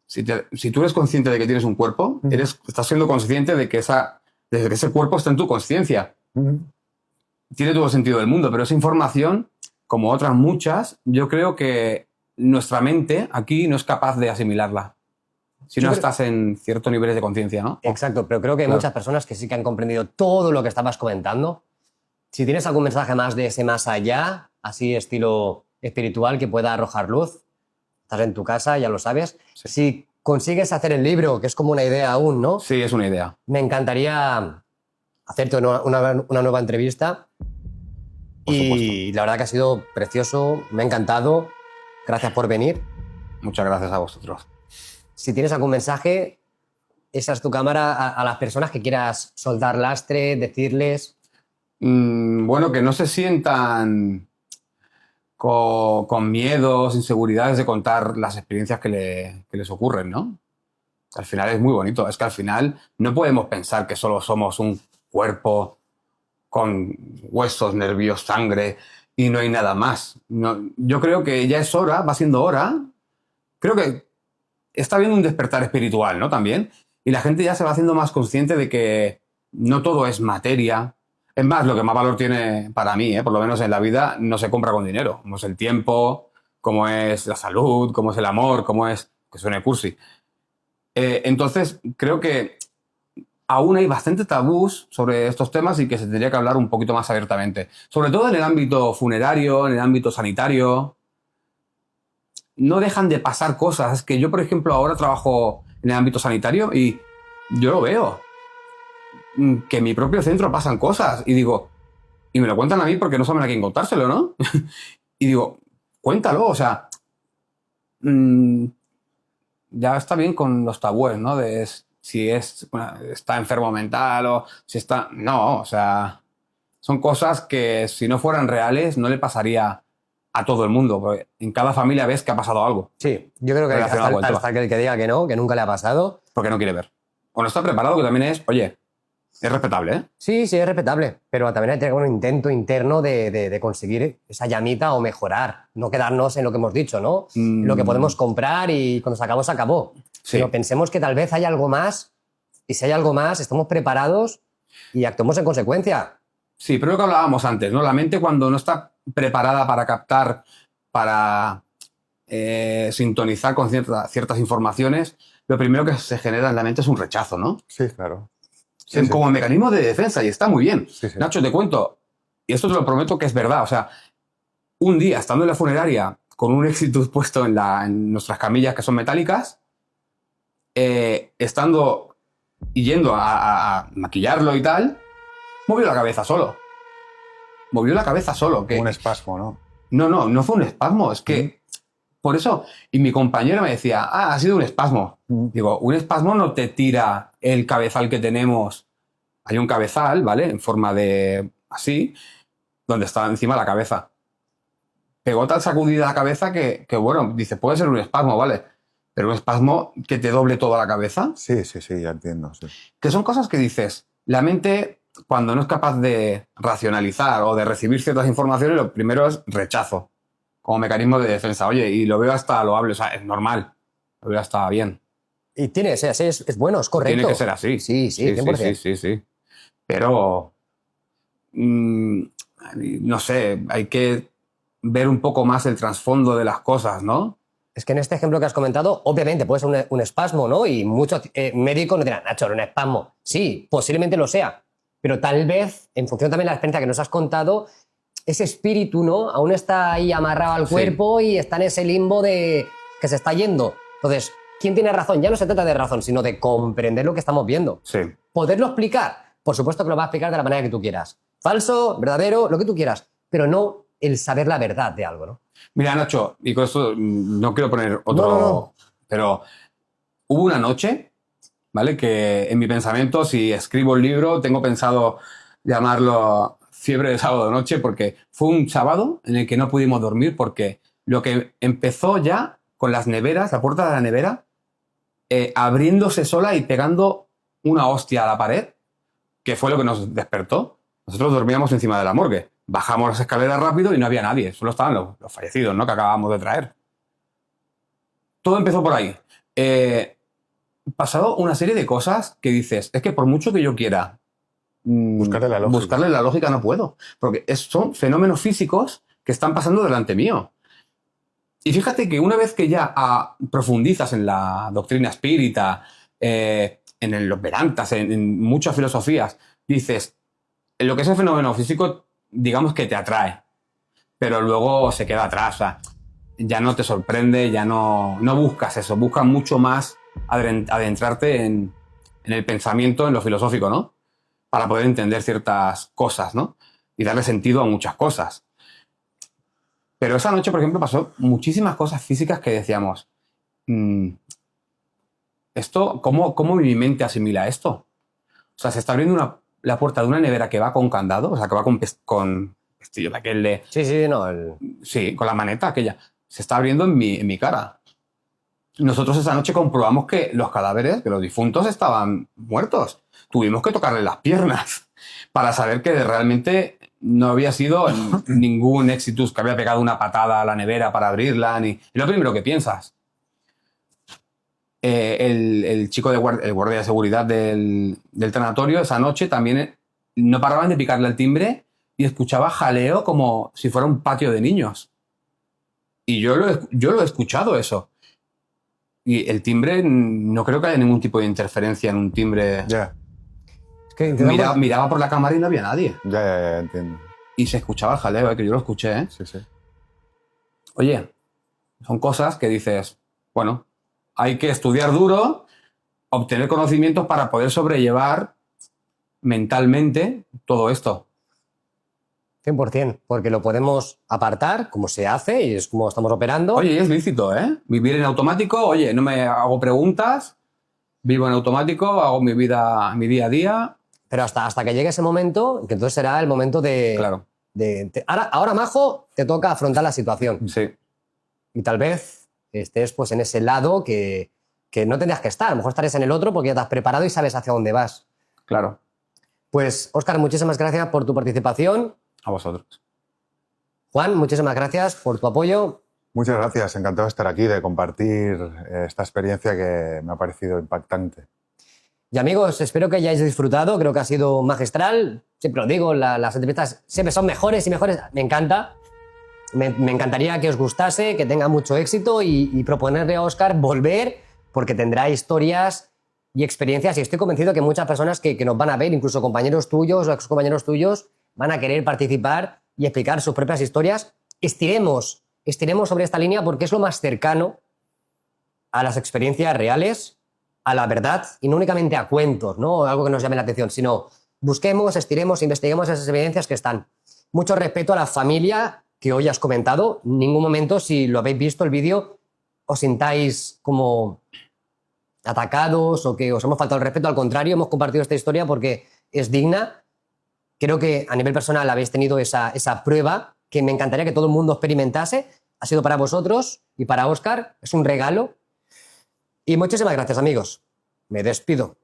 Si tú eres consciente de que tienes un cuerpo, estás siendo consciente de que ese cuerpo está en tu consciencia. Tiene todo el sentido del mundo, pero esa información, como otras muchas, yo creo que nuestra mente aquí no es capaz de asimilarla. Si no estás en ciertos niveles de conciencia, ¿no? Exacto, pero creo que hay muchas personas que sí que han comprendido todo lo que estabas comentando. Si tienes algún mensaje más de ese más allá, así estilo espiritual, que pueda arrojar luz, estás en tu casa, ya lo sabes. Sí. Si consigues hacer el libro, que es como una idea aún, ¿no? Sí, es una idea. Me encantaría hacerte una nueva entrevista. Y la verdad que ha sido precioso, me ha encantado. Gracias por venir. Muchas gracias a vosotros. Si tienes algún mensaje, esa es tu cámara a las personas que quieras soltar lastre, decirles. Bueno, que no se sientan con miedos, inseguridades de contar las experiencias que les ocurren, ¿no? Al final es muy bonito. Es que al final no podemos pensar que solo somos un cuerpo con huesos, nervios, sangre y no hay nada más. No, yo creo que ya es hora, va siendo hora. Creo que está habiendo un despertar espiritual, ¿no? También. Y la gente ya se va haciendo más consciente de que no todo es materia. Es más, lo que más valor tiene para mí, por lo menos en la vida, no se compra con dinero. Como es el tiempo, como es la salud, como es el amor, como es... que suene cursi. Entonces, creo que aún hay bastante tabús sobre estos temas y que se tendría que hablar un poquito más abiertamente. Sobre todo en el ámbito funerario, en el ámbito sanitario. No dejan de pasar cosas. Es que yo, por ejemplo, ahora trabajo en el ámbito sanitario y yo lo veo. Que en mi propio centro pasan cosas. Y digo, y me lo cuentan a mí porque no saben a quién contárselo, ¿no? Y digo, cuéntalo, o sea... ya está bien con los tabúes, ¿no? De si está enfermo mental o si está... No, o sea, son cosas que si no fueran reales no le pasaría a todo el mundo, porque en cada familia ves que ha pasado algo. Sí, yo creo que hasta que diga que no, que nunca le ha pasado. Porque no quiere ver. O no está preparado, que también es, oye, es respetable, ¿eh? Sí, sí, es respetable, pero también hay que tener un intento interno de conseguir esa llamita o mejorar, no quedarnos en lo que hemos dicho, ¿no? Lo que podemos comprar y cuando se acabó, se acabó. Sí. Pero pensemos que tal vez hay algo más y si hay algo más, estamos preparados y actuemos en consecuencia. Sí, pero lo que hablábamos antes, ¿no? La mente cuando no está preparada para captar, para sintonizar con ciertas informaciones, lo primero que se genera en la mente es un rechazo, ¿no? Sí, claro. Sí, como mecanismo de defensa y está muy bien. Sí, sí. Nacho, te cuento, y esto te lo prometo que es verdad, o sea, un día estando en la funeraria con un Exitus puesto en nuestras camillas que son metálicas, estando y yendo a maquillarlo y tal, movió la cabeza solo. Movió la cabeza solo. Un espasmo, ¿no? No fue un espasmo, es que... Por eso, y mi compañero me decía, ha sido un espasmo. Digo, un espasmo no te tira el cabezal que tenemos hay un cabezal, ¿vale? En forma de así, donde está encima la cabeza. Pegó tal sacudida la cabeza que bueno, dice, puede ser un espasmo, ¿vale? Pero un espasmo que te doble toda la cabeza. Sí, ya entiendo. Sí. Que son cosas que dices, la mente, cuando no es capaz de racionalizar o de recibir ciertas informaciones, lo primero es rechazo, como mecanismo de defensa. Oye, y lo veo hasta loable, o sea, es normal, lo veo hasta bien. Y tiene que ser así, es bueno, es correcto. Tiene que ser así. Sí, 100%. Sí. Pero, no sé, hay que ver un poco más el trasfondo de las cosas, ¿no? Es que en este ejemplo que has comentado, obviamente puede ser un espasmo, ¿no? Y muchos médicos nos dirán, Nacho, era un espasmo. Sí, posiblemente lo sea. Pero tal vez, en función también de la experiencia que nos has contado, ese espíritu, ¿no? Aún está ahí amarrado al cuerpo y está en ese limbo de que se está yendo. Entonces, ¿quién tiene razón? Ya no se trata de razón, sino de comprender lo que estamos viendo. Sí. ¿Poderlo explicar? Por supuesto que lo va a explicar de la manera que tú quieras. Falso, verdadero, lo que tú quieras. Pero no el saber la verdad de algo, ¿no? Mira, Nacho, y con esto no quiero poner otro... No. Pero hubo una noche, ¿vale? Que en mi pensamiento, si escribo el libro, tengo pensado llamarlo Fiebre de sábado de noche, porque fue un sábado en el que no pudimos dormir, porque lo que empezó ya con las neveras, la puerta de la nevera, abriéndose sola y pegando una hostia a la pared, que fue lo que nos despertó. Nosotros dormíamos encima de la morgue. Bajamos las escaleras rápido y no había nadie. Solo estaban los fallecidos, ¿no? Que acabábamos de traer. Todo empezó por ahí. Pasado una serie de cosas que dices, es que por mucho que yo quiera buscarle la lógica no puedo. Porque son fenómenos físicos que están pasando delante mío. Y fíjate que una vez que ya profundizas en la doctrina espírita, en los Vedantas, en muchas filosofías, dices, en lo que es el fenómeno físico, digamos que te atrae, pero luego se queda atrás. O sea, ya no te sorprende, ya no buscas eso, buscas mucho más adentrarte en el pensamiento, en lo filosófico, ¿no? Para poder entender ciertas cosas, ¿no? Y darle sentido a muchas cosas. Pero esa noche, por ejemplo, pasó muchísimas cosas físicas que decíamos, esto, ¿cómo mi mente asimila esto? O sea, se está abriendo la puerta de una nevera que va con candado, o sea, que va con pestillo de aquel de... Sí, no. Sí, con la maneta aquella. Se está abriendo en mi cara. Nosotros esa noche comprobamos que los cadáveres, que los difuntos estaban muertos. Tuvimos que tocarle las piernas para saber que realmente no había sido ningún exitus que había pegado una patada a la nevera para abrirla. Es lo primero que piensas. El chico, el guardia de seguridad del tanatorio, esa noche también no paraban de picarle al timbre y escuchaba jaleo como si fuera un patio de niños. Y yo lo he escuchado eso. Y el timbre, no creo que haya ningún tipo de interferencia en un timbre. Ya. Es que Miraba por la cámara y no había nadie. Ya, entiendo. Y se escuchaba el jaleo, que yo lo escuché, ¿eh? Sí. Oye, son cosas que dices, bueno, hay que estudiar duro, obtener conocimientos para poder sobrellevar mentalmente todo esto. 100%, porque lo podemos apartar, como se hace, y es como estamos operando. Oye, y es lícito, ¿eh? Vivir en automático, oye, no me hago preguntas, vivo en automático, hago mi vida, mi día a día. Pero hasta que llegue ese momento, que entonces será el momento de... Claro. Ahora, Majo, te toca afrontar la situación. Sí. Y tal vez estés pues en ese lado que no tendrías que estar. A lo mejor estarías en el otro porque ya te has preparado y sabes hacia dónde vas. Claro. Pues, Óscar, muchísimas gracias por tu participación. A vosotros. Juan, muchísimas gracias por tu apoyo. Muchas gracias, encantado de estar aquí, de compartir esta experiencia que me ha parecido impactante. Y amigos, espero que hayáis disfrutado, creo que ha sido magistral. Siempre lo digo, las entrevistas siempre son mejores y mejores. Me encanta. Me encantaría que os gustase, que tenga mucho éxito y proponerle a Óscar volver porque tendrá historias y experiencias y estoy convencido que muchas personas que nos van a ver, incluso compañeros tuyos o excompañeros tuyos, van a querer participar y explicar sus propias historias. Estiremos sobre esta línea porque es lo más cercano a las experiencias reales, a la verdad y no únicamente a cuentos, ¿no? Algo que nos llame la atención, sino busquemos, estiremos, investiguemos esas evidencias que están. Mucho respeto a la familia que hoy has comentado. En ningún momento, si lo habéis visto el vídeo, os sintáis como atacados o que os hemos faltado el respeto. Al contrario, hemos compartido esta historia porque es digna. Creo que a nivel personal habéis tenido esa prueba que me encantaría que todo el mundo experimentase. Ha sido para vosotros y para Óscar. Es un regalo. Y muchísimas gracias, amigos. Me despido.